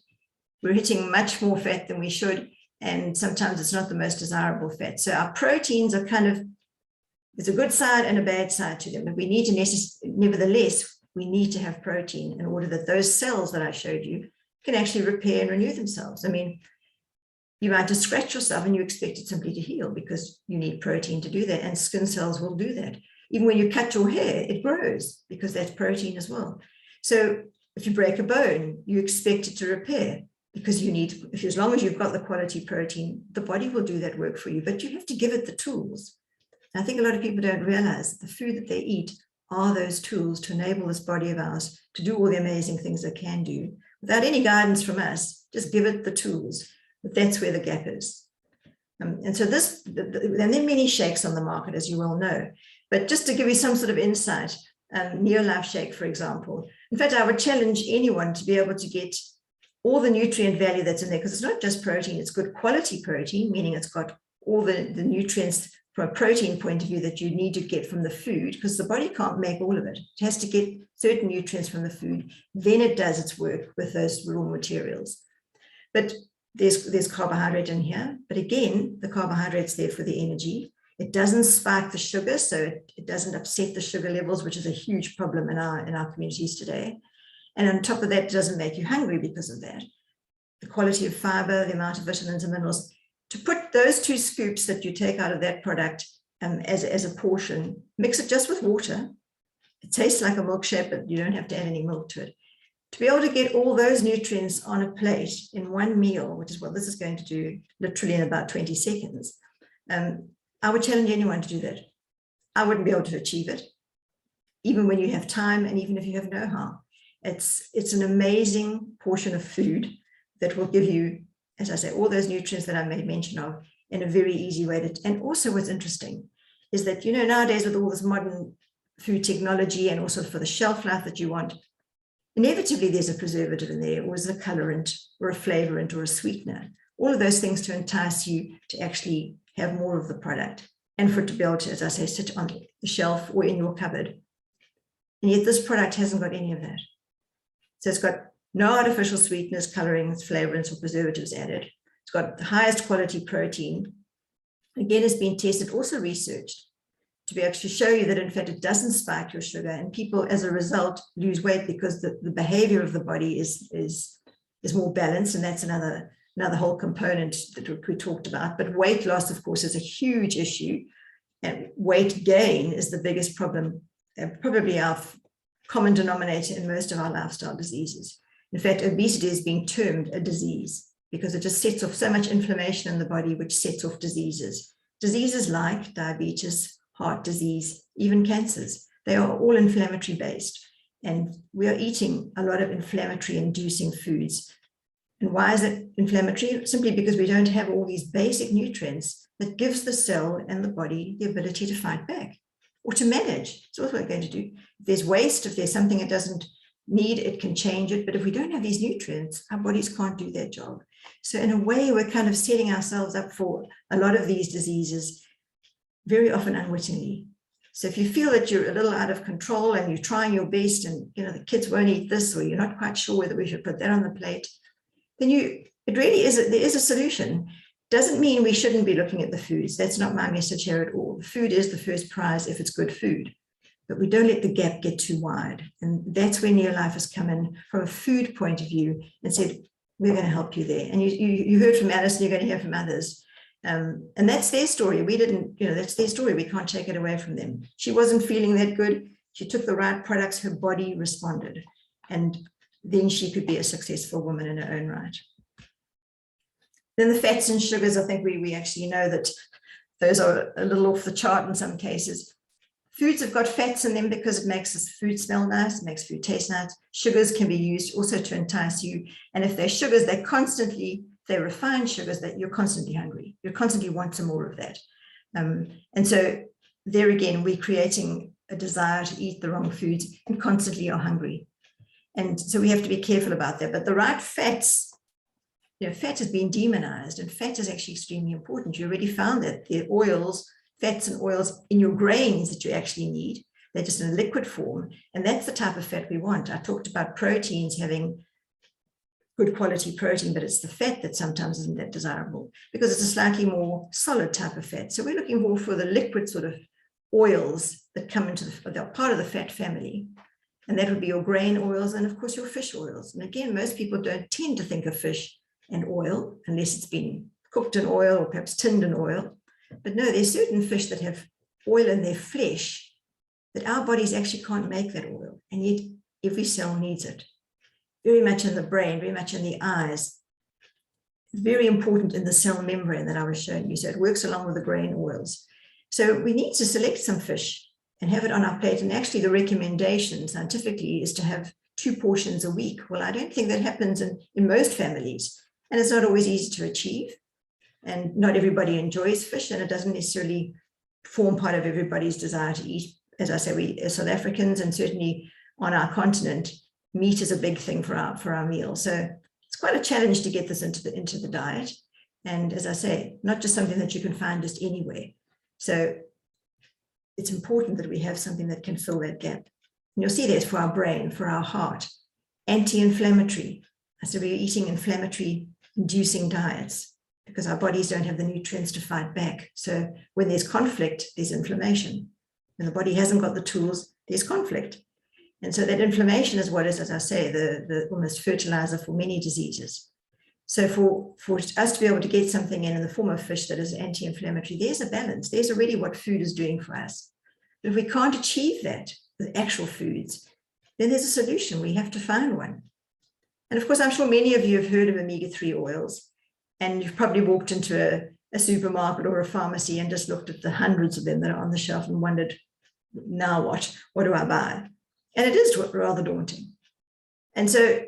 We're hitting much more fat than we should, and sometimes it's not the most desirable fat. So our proteins are kind of, there's a good side and a bad side to them, but we need to nevertheless, we need to have protein in order that those cells that I showed you can actually repair and renew themselves. I mean, you might just scratch yourself and you expect it simply to heal because you need protein to do that, and skin cells will do that. Even when you cut your hair, it grows because that's protein as well. So if you break a bone, you expect it to repair because you need, as long as you've got the quality protein, the body will do that work for you, but you have to give it the tools. I think a lot of people don't realize that the food that they eat are those tools to enable this body of ours to do all the amazing things it can do without any guidance from us. Just give it the tools. But that's where the gap is. And so this, and there are many shakes on the market, as you well know, but just to give you some sort of insight, NeoLife shake, for example. In fact, I would challenge anyone to be able to get all the nutrient value that's in there, because it's not just protein, it's good quality protein, meaning it's got all the nutrients from a protein point of view that you need to get from the food, because the body can't make all of it. It has to get certain nutrients from the food. Then it does its work with those raw materials. But there's carbohydrate in here. But again, the carbohydrate's there for the energy. It doesn't spike the sugar, so it doesn't upset the sugar levels, which is a huge problem in our communities today. And on top of that, it doesn't make you hungry because of that. The quality of fiber, the amount of vitamins and minerals. To put those 2 scoops that you take out of that product as a portion, mix it just with water. It tastes like a milkshake, but you don't have to add any milk to it. To be able to get all those nutrients on a plate in one meal, which is what this is going to do literally in about 20 seconds, I would challenge anyone to do that. I wouldn't be able to achieve it, even when you have time and even if you have know-how. It's an amazing portion of food that will give you, as I say, all those nutrients that I made mention of in a very easy way. And also what's interesting is that, you know, nowadays with all this modern food technology and also for the shelf life that you want, inevitably there's a preservative in there, or there's a colorant or a flavorant or a sweetener, all of those things to entice you to actually have more of the product and for it to be able to, as I say, sit on the shelf or in your cupboard. And yet this product hasn't got any of that. So it's got no artificial sweeteners, colorings, flavorants, or preservatives added. It's got the highest quality protein. Again, it's been tested, also researched, to be able to show you that, in fact, it doesn't spike your sugar, and people, as a result, lose weight because the behavior of the body is more balanced, and that's another whole component that we talked about. But weight loss, of course, is a huge issue. And weight gain is the biggest problem, probably our common denominator in most of our lifestyle diseases. In fact, obesity is being termed a disease because it just sets off so much inflammation in the body, which sets off diseases. Diseases like diabetes, heart disease, even cancers, they are all inflammatory based. And we are eating a lot of inflammatory inducing foods. And why is it inflammatory? Simply because we don't have all these basic nutrients that gives the cell and the body the ability to fight back or to manage. It's what we're going to do. If there's waste, if there's something it doesn't need, it can change it. But if we don't have these nutrients, our bodies can't do their job. So in a way, we're kind of setting ourselves up for a lot of these diseases, very often unwittingly. So if you feel that you're a little out of control and you're trying your best and the kids won't eat this, or you're not quite sure whether we should put that on the plate, then it really is, there is a solution. Doesn't mean we shouldn't be looking at the foods. That's not my message here at all. The food is the first prize if it's good food, but we don't let the gap get too wide. And that's where NeoLife has come in from a food point of view and said, we're going to help you there. And you heard from Alice, and you're going to hear from others. And that's their story. We didn't, that's their story. We can't take it away from them. She wasn't feeling that good. She took the right products. Her body responded. And then she could be a successful woman in her own right. Then the fats and sugars, I think we actually know that those are a little off the chart in some cases. Foods have got fats in them because it makes the food smell nice, it makes food taste nice. Sugars can be used also to entice you. And if they're sugars, they're refined sugars, that you're constantly hungry. You constantly want some more of that. And so there again, we're creating a desire to eat the wrong foods and constantly are hungry. And so we have to be careful about that. But the right fats, fat has been demonized, and fat is actually extremely important. You already found that the oils, fats and oils in your grains that you actually need, they're just in a liquid form. And that's the type of fat we want. I talked about proteins having good quality protein, but it's the fat that sometimes isn't that desirable because it's a slightly more solid type of fat. So we're looking more for the liquid sort of oils that come into the part of the fat family. And that would be your grain oils and of course your fish oils. And again, most people don't tend to think of fish and oil unless it's been cooked in oil or perhaps tinned in oil. But no, there's certain fish that have oil in their flesh that our bodies actually can't make that oil. And yet every cell needs it. Very much in the brain, very much in the eyes. Very important in the cell membrane that I was showing you. So it works along with the grain oils. So we need to select some fish and have it on our plate. And actually the recommendation scientifically is to have 2 portions a week. Well, I don't think that happens in most families. And it's not always easy to achieve. And not everybody enjoys fish, and it doesn't necessarily form part of everybody's desire to eat. As I say, we as South Africans, and certainly on our continent, meat is a big thing for our meals. So it's quite a challenge to get this into the diet. And as I say, not just something that you can find just anywhere. So it's important that we have something that can fill that gap. And you'll see that for our brain, for our heart, anti-inflammatory. So we're eating inflammatory inducing diets because our bodies don't have the nutrients to fight back. So when there's conflict, there's inflammation. When the body hasn't got the tools, there's conflict. And so that inflammation is what is, as I say, the almost fertilizer for many diseases. So for us to be able to get something in the form of fish that is anti-inflammatory, there's a balance. There's already what food is doing for us. But if we can't achieve that with actual foods, then there's a solution. We have to find one. And of course, I'm sure many of you have heard of omega-3 oils, and you've probably walked into a supermarket or a pharmacy and just looked at the hundreds of them that are on the shelf and wondered, now what? What do I buy? And it is rather daunting. And so,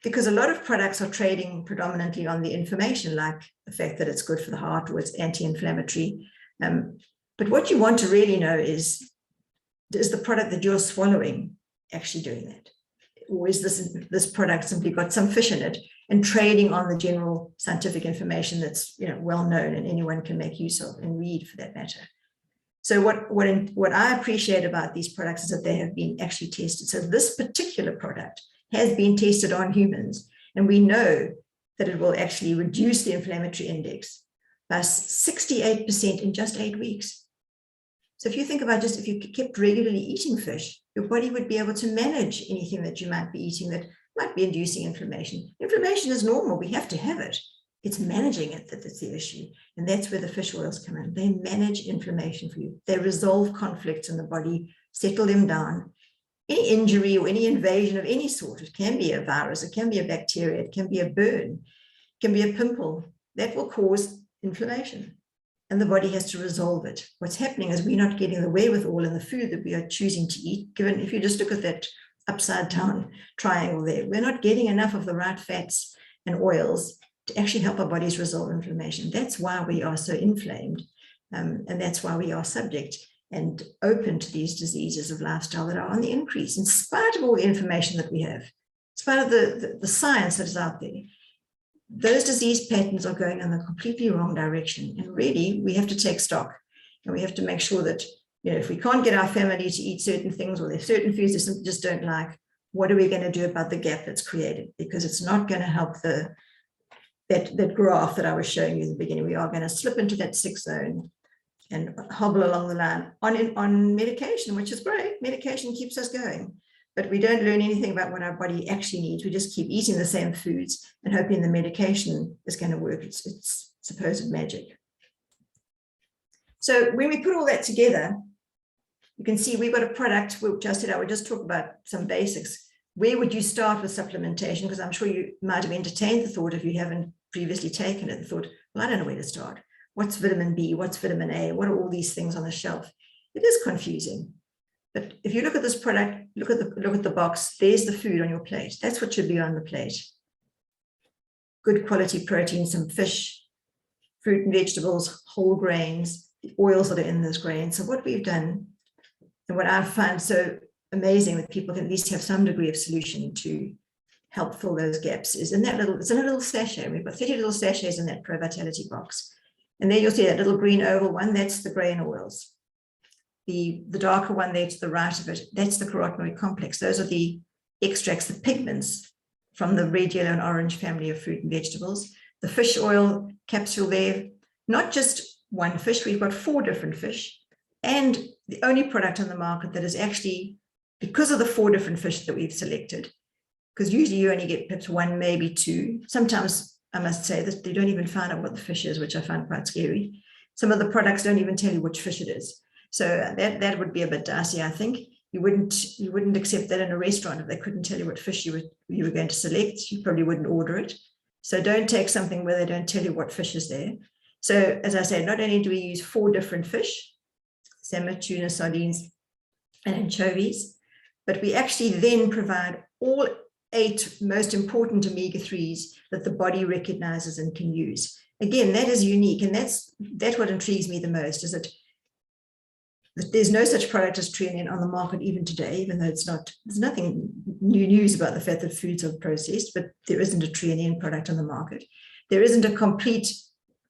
because a lot of products are trading predominantly on the information, like the fact that it's good for the heart or it's anti-inflammatory. But what you want to really know is the product that you're swallowing actually doing that? Or is this product simply got some fish in it and trading on the general scientific information that's well known and anyone can make use of and read for that matter? So what I appreciate about these products is that they have been actually tested. So this particular product has been tested on humans, and we know that it will actually reduce the inflammatory index by 68% in just 8 weeks. So if you think about just if you kept regularly eating fish, your body would be able to manage anything that you might be eating that might be inducing inflammation. Inflammation is normal. We have to have it. It's managing it that's the issue. And that's where the fish oils come in. They manage inflammation for you. They resolve conflicts in the body, settle them down. Any injury or any invasion of any sort, it can be a virus, it can be a bacteria, it can be a burn, it can be a pimple, that will cause inflammation. And the body has to resolve it. What's happening is we're not getting the wherewithal in the food that we are choosing to eat. Given, if you just look at that upside down triangle there, we're not getting enough of the right fats and oils to actually help our bodies resolve inflammation. That's why we are so inflamed. And that's why we are subject and open to these diseases of lifestyle that are on the increase, in spite of all the information that we have, in spite of the science that is out there. Those disease patterns are going in the completely wrong direction. And really, we have to take stock, and we have to make sure that, you know, if we can't get our family to eat certain things, or there's certain foods they simply just don't like, what are we going to do about the gap that's created? Because it's not going to help that graph that I was showing you in the beginning. We are going to slip into that 6 zone and hobble along the line on medication, which is great. Medication keeps us going, but we don't learn anything about what our body actually needs. We just keep eating the same foods and hoping the medication is going to work. It's supposed magic. So when we put all that together, you can see we've got a product, which I said I would just talk about some basics. Where would you start with supplementation? Because I'm sure you might have entertained the thought, if you haven't previously taken it, and thought, well, I don't know where to start. What's vitamin B? What's vitamin A? What are all these things on the shelf? It is confusing. But if you look at this product, look at the box, there's the food on your plate. That's what should be on the plate. Good quality protein, some fish, fruit and vegetables, whole grains, the oils that are in those grains. So what we've done, and what I've found so amazing, that people can at least have some degree of solution to help fill those gaps, is in that it's in a little sachet. We've got 30 little sachets in that Pro Vitality box. And there you'll see that little green oval one, that's the grain oils. The darker one there to the right of it, that's the carotenoid complex. Those are the extracts, the pigments from the red, yellow, and orange family of fruit and vegetables. The fish oil capsule there, not just one fish, we've got 4 different fish. And the only product on the market that is actually, because of the 4 different fish that we've selected, because usually you only get perhaps 1, maybe 2. Sometimes I must say that they don't even find out what the fish is, which I find quite scary. Some of the products don't even tell you which fish it is. So that would be a bit dicey, I think. You wouldn't accept that in a restaurant if they couldn't tell you what fish you were going to select. You probably wouldn't order it. So don't take something where they don't tell you what fish is there. So as I said, not only do we use 4 different fish, salmon, tuna, sardines, and anchovies, but we actually then provide all 8 most important omega-3s that the body recognizes and can use. Again, that is unique, and that's what intrigues me the most, is that there's no such product as treonine on the market even today, even though there's nothing new news about the fact that foods are processed, but there isn't a treonine product on the market. There isn't a complete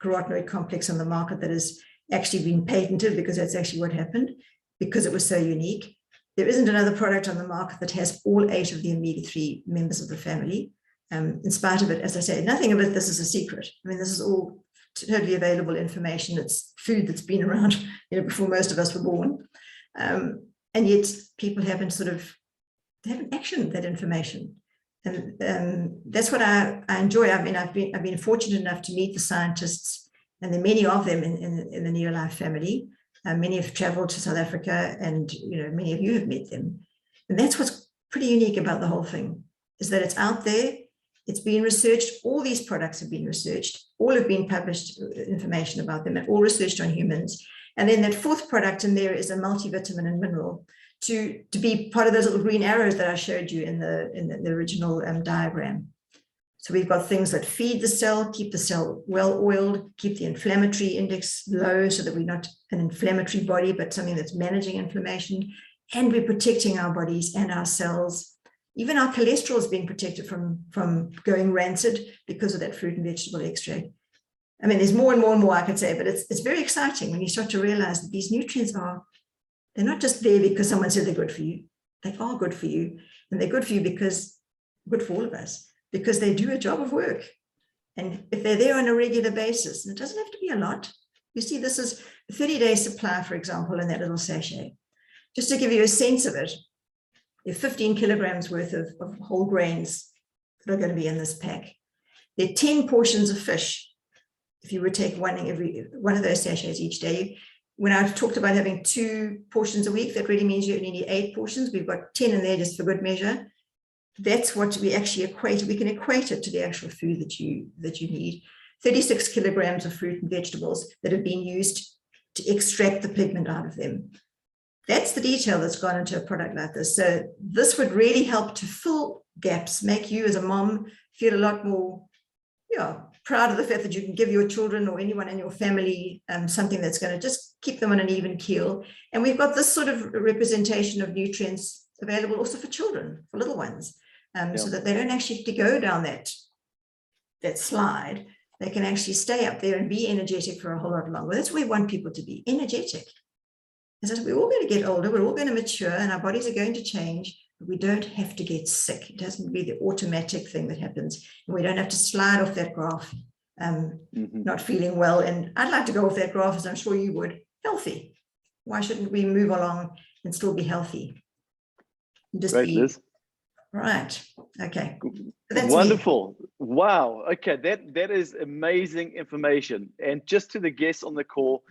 carotenoid complex on the market that has actually been patented, because that's actually what happened, because it was so unique. There isn't another product on the market that has all 8 of the omega-3 members of the family. In spite of it, as I say, nothing of it, this is a secret. I mean, this is all totally available information. It's food that's been around, you know, before most of us were born. And yet people haven't actioned that information. And that's what I enjoy. I mean, I've been fortunate enough to meet the scientists, and there are many of them in the NeoLife family. Many have traveled to South Africa, and many of you have met them. And that's what's pretty unique about the whole thing, is that it's out there, it's been researched, all these products have been researched, all have been published information about them, and all researched on humans. And then that 4th product in there is a multivitamin and mineral to be part of those little green arrows that I showed you in the original diagram. So we've got things that feed the cell, keep the cell well oiled, keep the inflammatory index low so that we're not an inflammatory body, but something that's managing inflammation. And we're protecting our bodies and our cells. Even our cholesterol is being protected from going rancid because of that fruit and vegetable extract. I mean, there's more and more I could say, but it's very exciting when you start to realize that these nutrients they're not just there because someone said they're good for you. They are good for you. And they're good for you because good for all of us, because they do a job of work. And if they're there on a regular basis, and it doesn't have to be a lot. You see, this is a 30-day supply, for example, in that little sachet. Just to give you a sense of it, there are 15 kilograms worth of whole grains that are going to be in this pack. There are 10 portions of fish. If you would take one of those sachets each day. When I talked about having 2 portions a week, that really means you only need 8 portions. We've got 10 in there just for good measure. That's what we actually equate. We can equate it to the actual food that you need. 36 kilograms of fruit and vegetables that have been used to extract the pigment out of them. That's the detail that's gone into a product like this. So this would really help to fill gaps, make you as a mom feel a lot more proud of the fact that you can give your children or anyone in your family something that's going to just keep them on an even keel. And we've got this sort of representation of nutrients available also for children, for little ones, so that they don't actually have to go down that slide. They can actually stay up there and be energetic for a whole lot longer. That's where we want people to be, energetic. As we're all going to get older, we're all going to mature, and our bodies are going to change. But we don't have to get sick. It doesn't be the automatic thing that happens. And we don't have to slide off that graph, not feeling well. And I'd like to go off that graph, as I'm sure you would, healthy. Why shouldn't we move along and still be healthy? Just Great, be Liz. right. Okay. That's wonderful. Me. Wow. Okay, that is amazing information. And just to the guests on the call,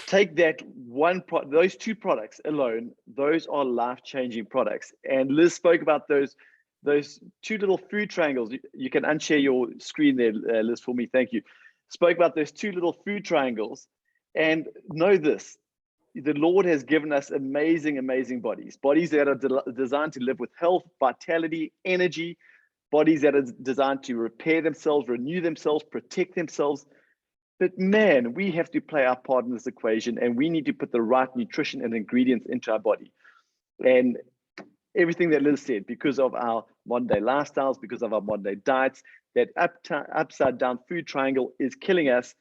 take that those 2 products alone, those are life-changing products. And Liz spoke about those 2 little food triangles. You can unshare your screen there, Liz, for me. Thank you. Spoke about those 2 little food triangles. And know this, the Lord has given us amazing bodies that are designed to live with health, vitality, energy, bodies that are designed to repair themselves, renew themselves, protect themselves. But man, we have to play our part in this equation, and we need to put the right nutrition and ingredients into our body. And everything that Liz said, because of our modern day lifestyles, because of our modern day diets, that upside down food triangle is killing us.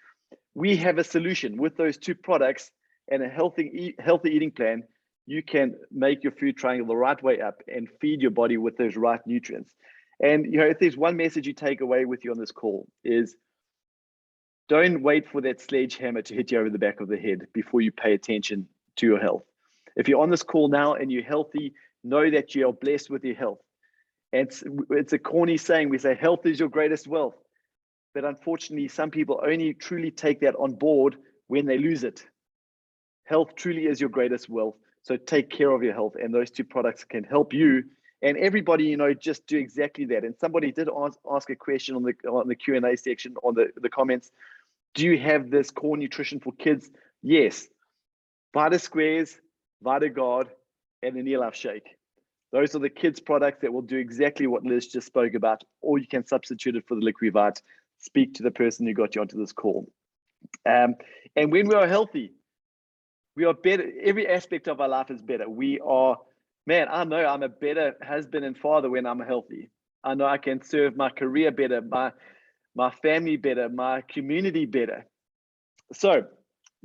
We have a solution with those 2 products and a healthy eating plan. You can make your food triangle the right way up and feed your body with those right nutrients. And if there's one message you take away with you on this call, is don't wait for that sledgehammer to hit you over the back of the head before you pay attention to your health. If you're on this call now and you're healthy, know that you are blessed with your health. And it's a corny saying. We say health is your greatest wealth. But unfortunately, some people only truly take that on board when they lose it. Health truly is your greatest wealth. So take care of your health. And those 2 products can help you and everybody, just do exactly that. And somebody did ask a question on the Q&A section, on the comments. Do you have this core nutrition for kids? Yes. Vita Squares, Vita Guard, and the NeoLife Shake. Those are the kids' products that will do exactly what Liz just spoke about, or you can substitute it for the Liquivite. Speak to the person who got you onto this call. And when we are healthy, we are better. Every aspect of our life is better. We are, man, I know I'm a better husband and father when I'm healthy. I know I can serve my career better, my family better, my community better. So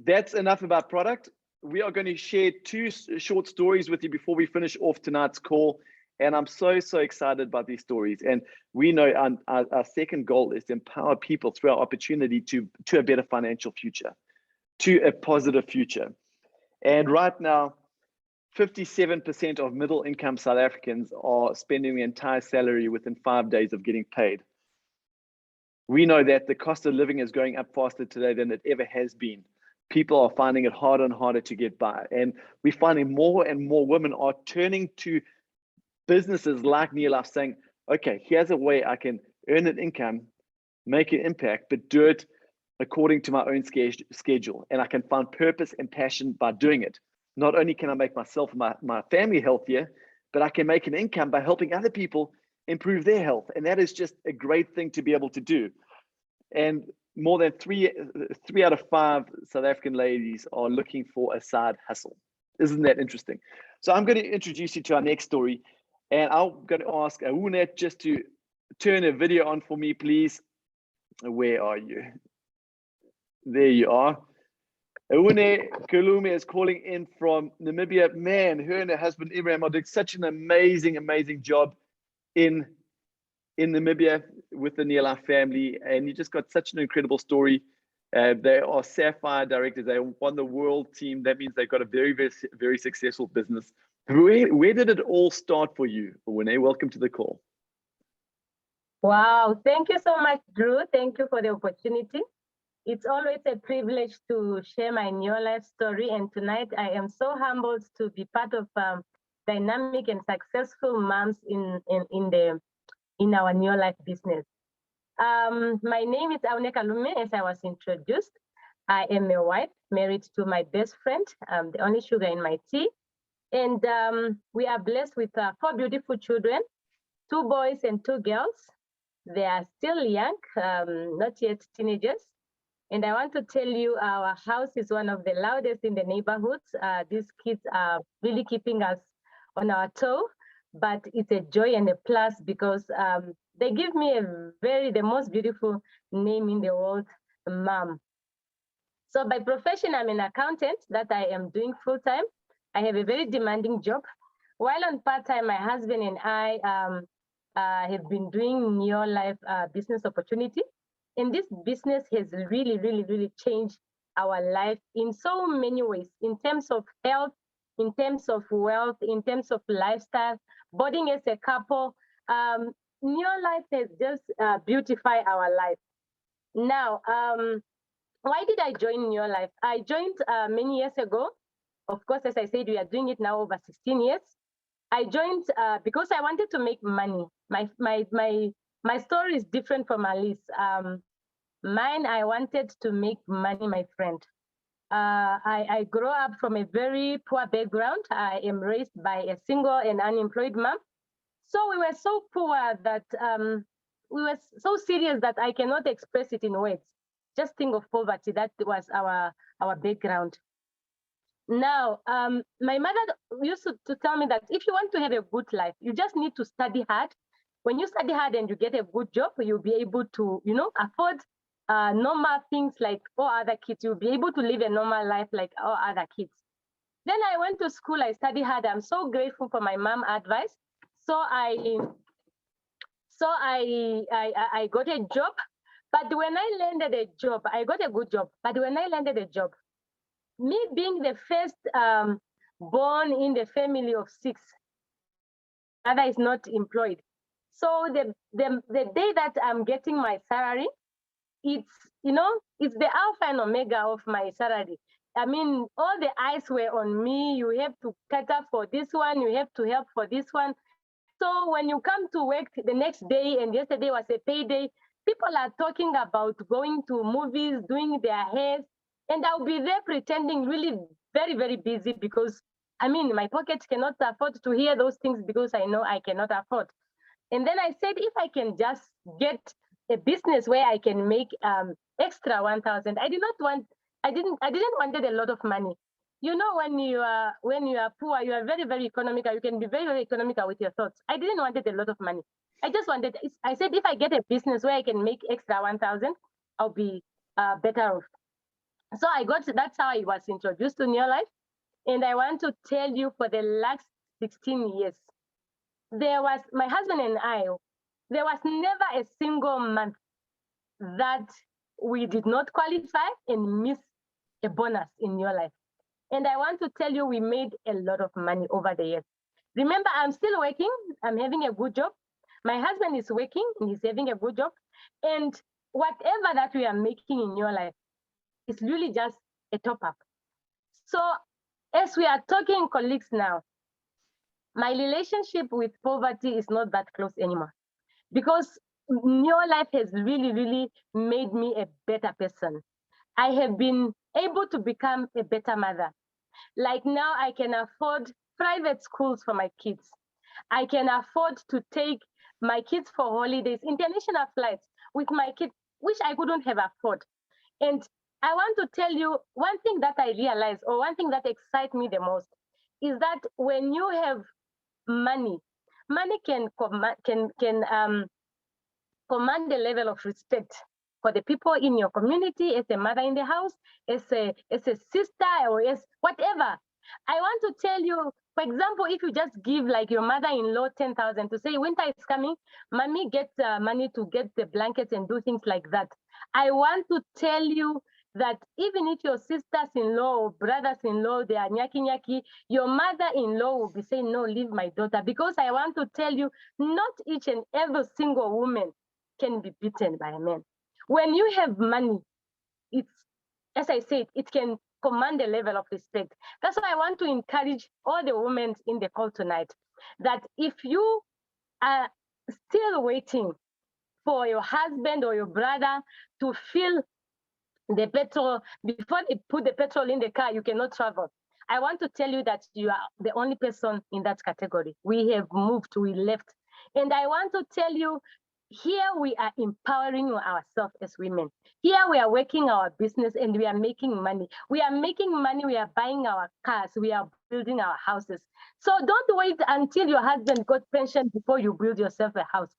that's enough about product. We are going to share 2 short stories with you before we finish off tonight's call. And I'm so excited about these stories. And we know our second goal is to empower people through our opportunity to a better financial future, to a positive future. And right now, 57% of middle income South Africans are spending the entire salary within 5 days of getting paid. We know that the cost of living is going up faster today than it ever has been. People are finding it harder and harder to get by. And we're finding more and more women are turning to businesses like NeoLife saying, okay, here's a way I can earn an income, make an impact, but do it according to my own schedule. And I can find purpose and passion by doing it. Not only can I make myself and my family healthier, but I can make an income by helping other people improve their health. And that is just a great thing to be able to do. And more than 3 out of 5 South African ladies are looking for a side hustle. Isn't that interesting? So I'm going to introduce you to our next story. And I'm going to ask Awunet just to turn a video on for me, please. Where are you? There you are. Awune Kulume is calling in from Namibia. Man, her and her husband Ibrahim are doing such an amazing job in Namibia with the NeoLife family. And you just got such an incredible story. They are Sapphire directors. They won the world team. That means they've got a very successful business. Where did it all start for you, Awune? Welcome to the call. Wow, thank you so much, Drew. Thank you for the opportunity. It's always a privilege to share my NeoLife story, and tonight I am so humbled to be part of dynamic and successful moms in our NeoLife business. My name is Aune Kalume, as I was introduced. I am a wife, married to my best friend, the only sugar in my tea. And we are blessed with 4 beautiful children, 2 boys and 2 girls. They are still young, not yet teenagers. And I want to tell you, our house is one of the loudest in the neighborhoods. These kids are really keeping us on our toe, but it's a joy and a plus because they give me the most beautiful name in the world, Mom. So by profession, I'm an accountant that I am doing full time. I have a very demanding job. While on part-time, my husband and I have been doing NeoLife business opportunity. And this business has really, really, really changed our life in so many ways, in terms of health, in terms of wealth, in terms of lifestyle, bonding as a couple. NeoLife has just beautified our life. Now, why did I join NeoLife? I joined many years ago. Of course, as I said, we are doing it now over 16 years. I joined because I wanted to make money. My story is different from Alice. Mine, I wanted to make money, my friend. I grew up from a very poor background. I am raised by a single and unemployed mom. So we were so poor that we were so serious that I cannot express it in words. Just think of poverty. That was our background. Now, my mother used to tell me that if you want to have a good life, you just need to study hard. When you study hard and you get a good job, you'll be able to, afford normal things like all other kids. You'll be able to live a normal life like all other kids. Then I went to school. I studied hard. I'm so grateful for my mom's advice. So I got a job. But when I landed a job, I got a good job. But when I landed a job, me being the first born in the family of 6, mother is not employed. So the day that I'm getting my salary, it's the alpha and omega of my salary. I mean, all the eyes were on me. You have to cut up for this one. You have to help for this one. So when you come to work the next day, and yesterday was a payday, people are talking about going to movies, doing their hairs, and I'll be there pretending really very, very busy because, I mean, my pocket cannot afford to hear those things because I know I cannot afford. And then I said, if I can just get a business where I can make extra 1,000, I didn't wanted a lot of money. You know, when you are poor, you are very, very economical. You can be very, very economical with your thoughts. I didn't wanted a lot of money. I said, if I get a business where I can make extra 1,000, I'll be better off. So that's how I was introduced to NeoLife. And I want to tell you, for the last 16 years, my husband and I, there was never a single month that we did not qualify and miss a bonus in NeoLife. And I want to tell you, we made a lot of money over the years. Remember, I'm still working. I'm having a good job. My husband is working and he's having a good job. And whatever that we are making in NeoLife, it's really just a top up. So as we are talking, colleagues, now, my relationship with poverty is not that close anymore because NeoLife has really, really made me a better person. I have been able to become a better mother. Like now, I can afford private schools for my kids. I can afford to take my kids for holidays, international flights with my kids, which I couldn't have afford. And I want to tell you one thing that I realized, or one thing that excites me the most, is that when you have money can command a level of respect for the people in your community, as a mother in the house, as a sister, or as whatever. I want to tell you, for example, if you just give like your mother-in-law 10,000 to say winter is coming, mommy gets money to get the blankets and do things like that. I want to tell you that even if your sisters-in-law or brothers-in-law, they are nyaki, your mother-in-law will be saying, no, leave my daughter. Because I want to tell you, not each and every single woman can be beaten by a man. When you have money, it's, as I said, it can command a level of respect. That's why I want to encourage all the women in the call tonight, that if you are still waiting for your husband or your brother to fill the petrol, before they put the petrol in the car, you cannot travel. I want to tell you that you are the only person in that category. We have moved, we left. And I want to tell you, here we are empowering ourselves as women. Here we are working our business and we are making money. We are making money, we are buying our cars, we are building our houses. So don't wait until your husband got pension before you build yourself a house.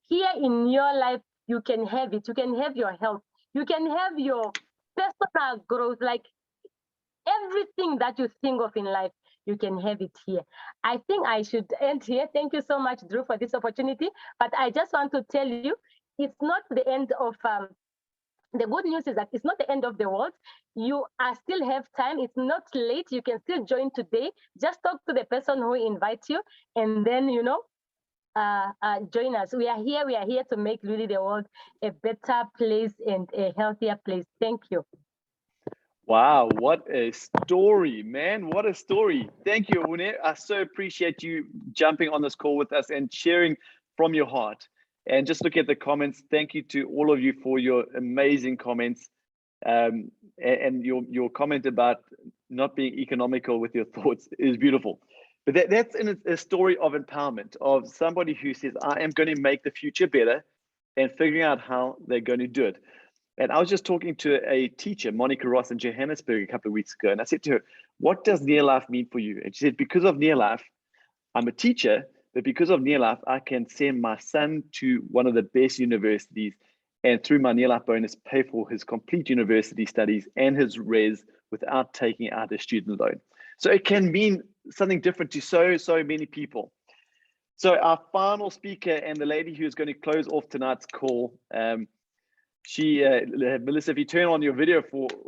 Here in your life, you can have it. You can have your health. You can have your personal growth, like everything that you think of in life, you can have it here. I think I should end here. Thank you so much, Drew, for this opportunity. But I just want to tell you, it's not the end of, the good news is that it's not the end of the world. You are still have time. It's not late. You can still join today. Just talk to the person who invites you, and then, you know, join us. We are here to make really the world a better place and a healthier place. Thank you. Wow, what a story, man. What a story. Thank you, Une. I so appreciate you jumping on this call with us and sharing from your heart. And just look at the comments. Thank you to all of you for your amazing comments. And your comment about not being economical with your thoughts is beautiful. But that's in a story of empowerment, of somebody who says, I am going to make the future better, and figuring out how they're going to do it. And I was just talking to a teacher, Monica Ross, in Johannesburg a couple of weeks ago. And I said to her, what does NeoLife mean for you? And she said, because of NeoLife, I'm a teacher, but because of NeoLife, I can send my son to one of the best universities, and through my NeoLife bonus, pay for his complete university studies and his res without taking out a student loan. So it can mean something different to so many people. So our final speaker, and the lady who is going to close off tonight's call, Melissa, if you turn on your video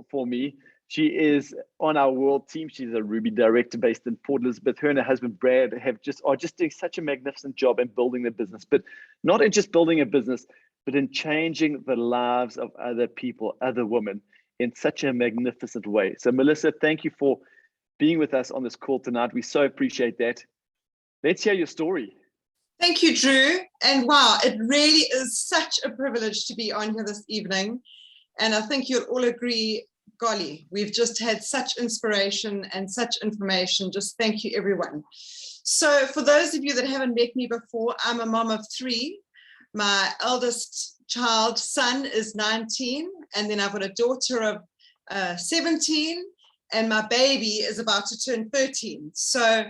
for me, she is on our world team. She's a Ruby director based in Port Elizabeth. Her and her husband Brad are just doing such a magnificent job in building their business, but not in just building a business, but in changing the lives of other people, other women, in such a magnificent way. So Melissa, thank you for being with us on this call tonight. We so appreciate that. Let's hear your story. Thank you, Drew. And wow, it really is such a privilege to be on here this evening. And I think you'll all agree, golly, we've just had such inspiration and such information. Just thank you, everyone. So for those of you that haven't met me before, I'm a mom of 3. My eldest son is 19, and then I've got a daughter of 17, and my baby is about to turn 13. So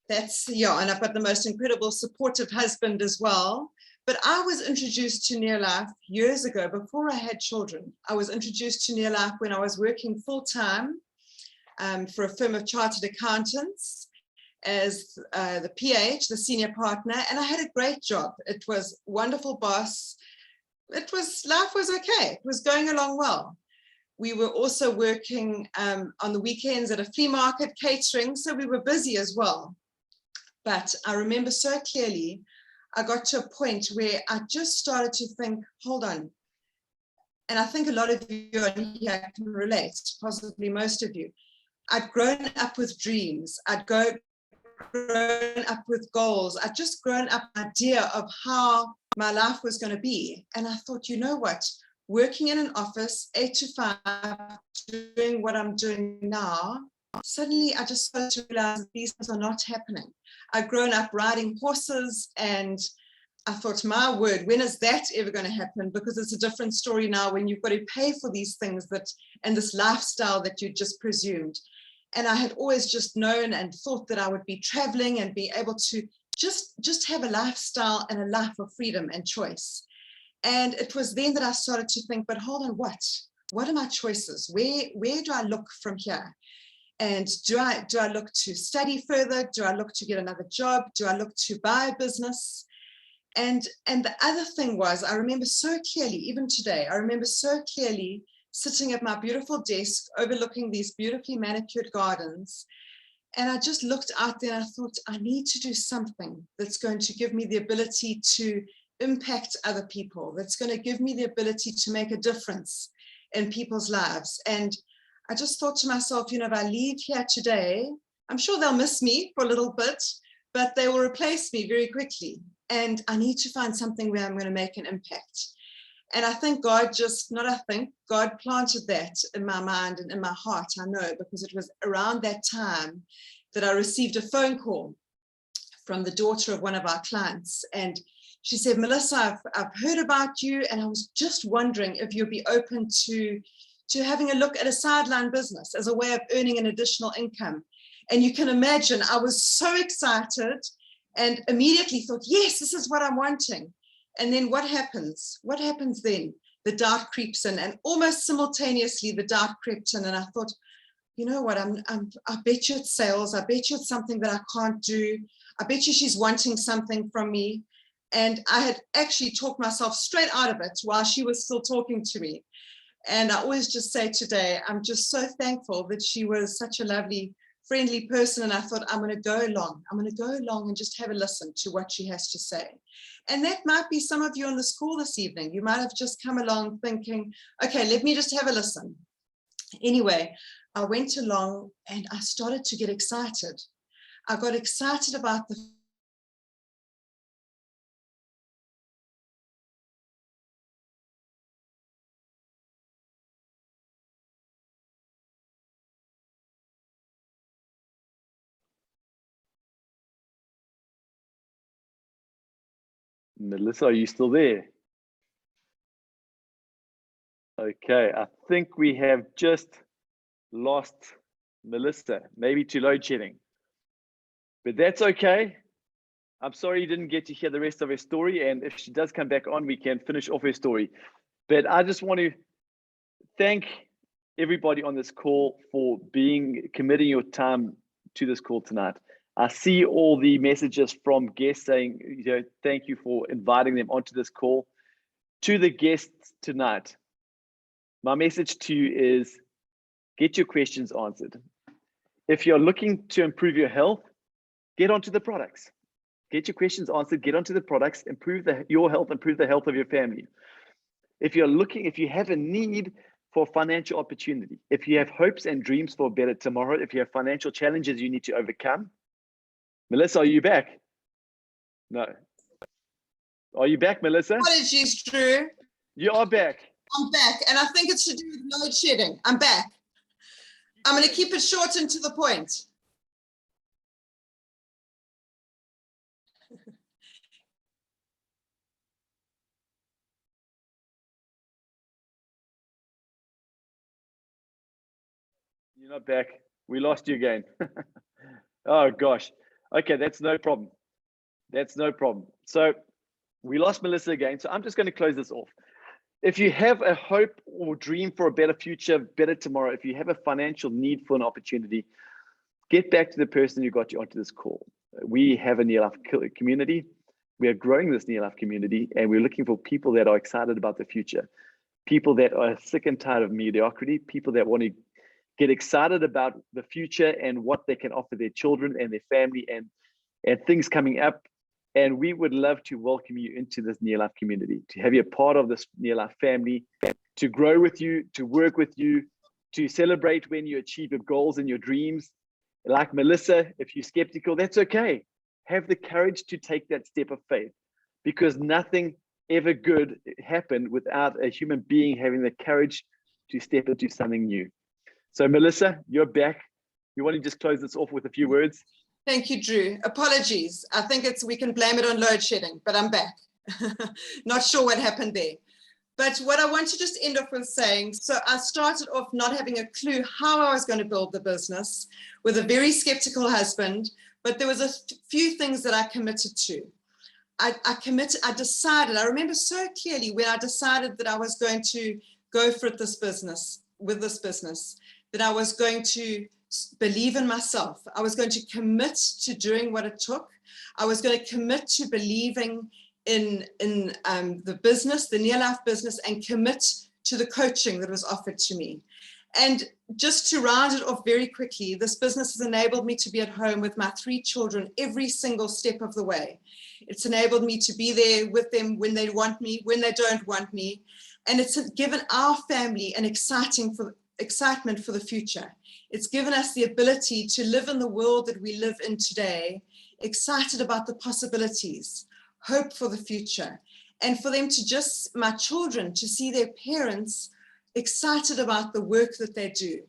that's, yeah, and I've got the most incredible supportive husband as well. But I was introduced to NeoLife years ago, before I had children. I was introduced to NeoLife when I was working full-time for a firm of chartered accountants as the PH, the senior partner, and I had a great job. It was a wonderful boss. Life was okay. It was going along well. We were also working on the weekends at a flea market, catering, so we were busy as well. But I remember so clearly, I got to a point where I just started to think, hold on. And I think a lot of you on here can relate, possibly most of you. I'd grown up with dreams. I'd grown up with goals. I'd just grown up with an idea of how my life was going to be. And I thought, you know what? Working in an office, 8 to 5, doing what I'm doing now, suddenly I just started to realize that these things are not happening. I'd grown up riding horses, and I thought, my word, when is that ever going to happen? Because it's a different story now when you've got to pay for these things and this lifestyle that you just presumed. And I had always just known and thought that I would be traveling and be able to just have a lifestyle and a life of freedom and choice. And it was then that I started to think, but hold on, what are my choices? Where do I look from here? And do I look to study further? Do I look to get another job? Do I look to buy a business? And the other thing was, I remember so clearly, even today, I remember so clearly sitting at my beautiful desk overlooking these beautifully manicured gardens. And I just looked out there and I thought, I need to do something that's going to give me the ability to impact other people, that's going to give me the ability to make a difference in people's lives. And I just thought to myself, you know, if I leave here today, I'm sure they'll miss me for a little bit, but they will replace me very quickly. And I need to find something where I'm going to make an impact. And I think God God planted that in my mind and in my heart, I know, because it was around that time that I received a phone call from the daughter of one of our clients. And she said, Melissa, I've heard about you, and I was just wondering if you'd be open to having a look at a sideline business as a way of earning an additional income. And you can imagine, I was so excited and immediately thought, yes, this is what I'm wanting. And then what happens? What happens then? The doubt creeps in, and almost simultaneously the doubt crept in. And I thought, you know what, I bet you it's sales. I bet you it's something that I can't do. I bet you she's wanting something from me. And I had actually talked myself straight out of it while she was still talking to me. And I always just say today, I'm just so thankful that she was such a lovely, friendly person. And I thought, I'm going to go along. I'm going to go along and just have a listen to what she has to say. And that might be some of you on the call this evening. You might have just come along thinking, okay, let me just have a listen. Anyway, I went along and I started to get excited. I got excited about the Melissa, are you still there? Okay, I think we have just lost Melissa, maybe to load shedding. But that's okay. I'm sorry you didn't get to hear the rest of her story. And if she does come back on, we can finish off her story. But I just want to thank everybody on this call for committing your time to this call tonight. I see all the messages from guests saying, you know, thank you for inviting them onto this call. To the guests tonight, my message to you is get your questions answered. If you're looking to improve your health, get onto the products. Get your questions answered, get onto the products, improve your health, improve the health of your family. If you have a need for financial opportunity, if you have hopes and dreams for a better tomorrow, if you have financial challenges you need to overcome, Melissa, are you back? No. Are you back, Melissa? Apologies, Drew. You are back. I'm back, and I think it's to do with load shedding. I'm back. I'm going to keep it short and to the point. You're not back. We lost you again. Oh, gosh. Okay, that's no problem. That's no problem. So we lost Melissa again. So I'm just going to close this off. If you have a hope or dream for a better future, better tomorrow, if you have a financial need for an opportunity, get back to the person who got you onto this call. We have a NeoLife community. We are growing this NeoLife community, and we're looking for people that are excited about the future, people that are sick and tired of mediocrity, people that want to get excited about the future and what they can offer their children and their family and things coming up. And we would love to welcome you into this NeoLife community, to have you a part of this NeoLife family, to grow with you, to work with you, to celebrate when you achieve your goals and your dreams. Like Melissa, if you're skeptical, that's okay. Have the courage to take that step of faith, because nothing ever good happened without a human being having the courage to step into something new. So Melissa, you're back. You want to just close this off with a few words? Thank you, Drew. Apologies. I think we can blame it on load shedding, but I'm back. Not sure what happened there. But what I want to just end off with saying, so I started off not having a clue how I was going to build the business with a very skeptical husband, but there was a few things that I committed to. I decided, I remember so clearly when I decided that I was going to go for this business, that I was going to believe in myself. I was going to commit to doing what it took. I was going to commit to believing in the business, the NeoLife business, and commit to the coaching that was offered to me. And just to round it off very quickly, this business has enabled me to be at home with my 3 children every single step of the way. It's enabled me to be there with them when they want me, when they don't want me. And it's given our family an excitement for the future. It's given us the ability to live in the world that we live in today, excited about the possibilities, hope for the future, and for them to just, my children, to see their parents excited about the work that they do,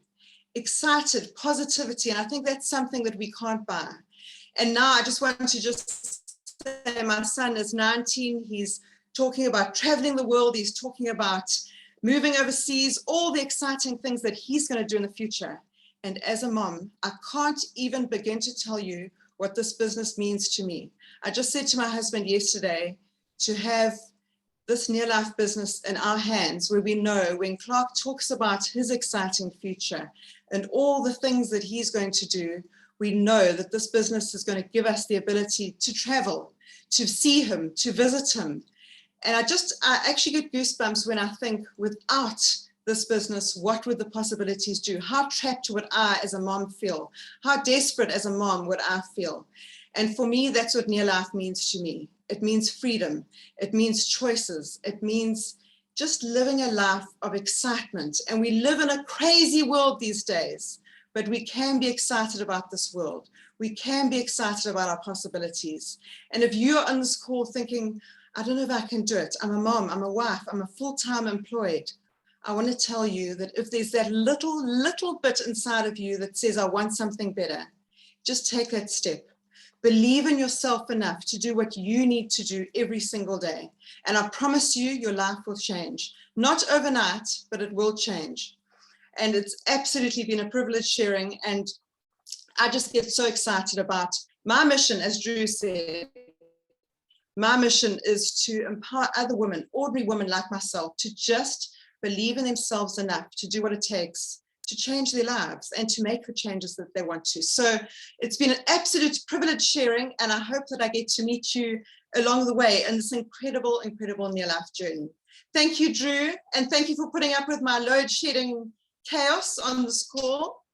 excited, positivity. And I think that's something that we can't buy. And now I just want to just say, my son is 19. He's talking about traveling the world. He's talking about moving overseas, all the exciting things that he's going to do in the future. And as a mom, I can't even begin to tell you what this business means to me. I just said to my husband yesterday, to have this NeoLife business in our hands, where we know when Clark talks about his exciting future and all the things that he's going to do, we know that this business is going to give us the ability to travel, to see him, to visit him. And I actually get goosebumps when I think, without this business, what would the possibilities do? How trapped would I as a mom feel? How desperate as a mom would I feel? And for me, that's what NeoLife means to me. It means freedom. It means choices. It means just living a life of excitement. And we live in a crazy world these days, but we can be excited about this world. We can be excited about our possibilities. And if you're on this call thinking, I don't know if I can do it. I'm a mom, I'm a wife, I'm a full-time employed. I want to tell you that if there's that little bit inside of you that says, I want something better, just take that step. Believe in yourself enough to do what you need to do every single day. And I promise you, your life will change. Not overnight, but it will change. And it's absolutely been a privilege sharing. And I just get so excited about my mission, as Drew said. My mission is to empower other women, ordinary women like myself, to just believe in themselves enough to do what it takes to change their lives and to make the changes that they want to. So it's been an absolute privilege sharing, and I hope that I get to meet you along the way in this incredible, incredible NeoLife journey. Thank you, Drew, and thank you for putting up with my load shedding chaos on this call.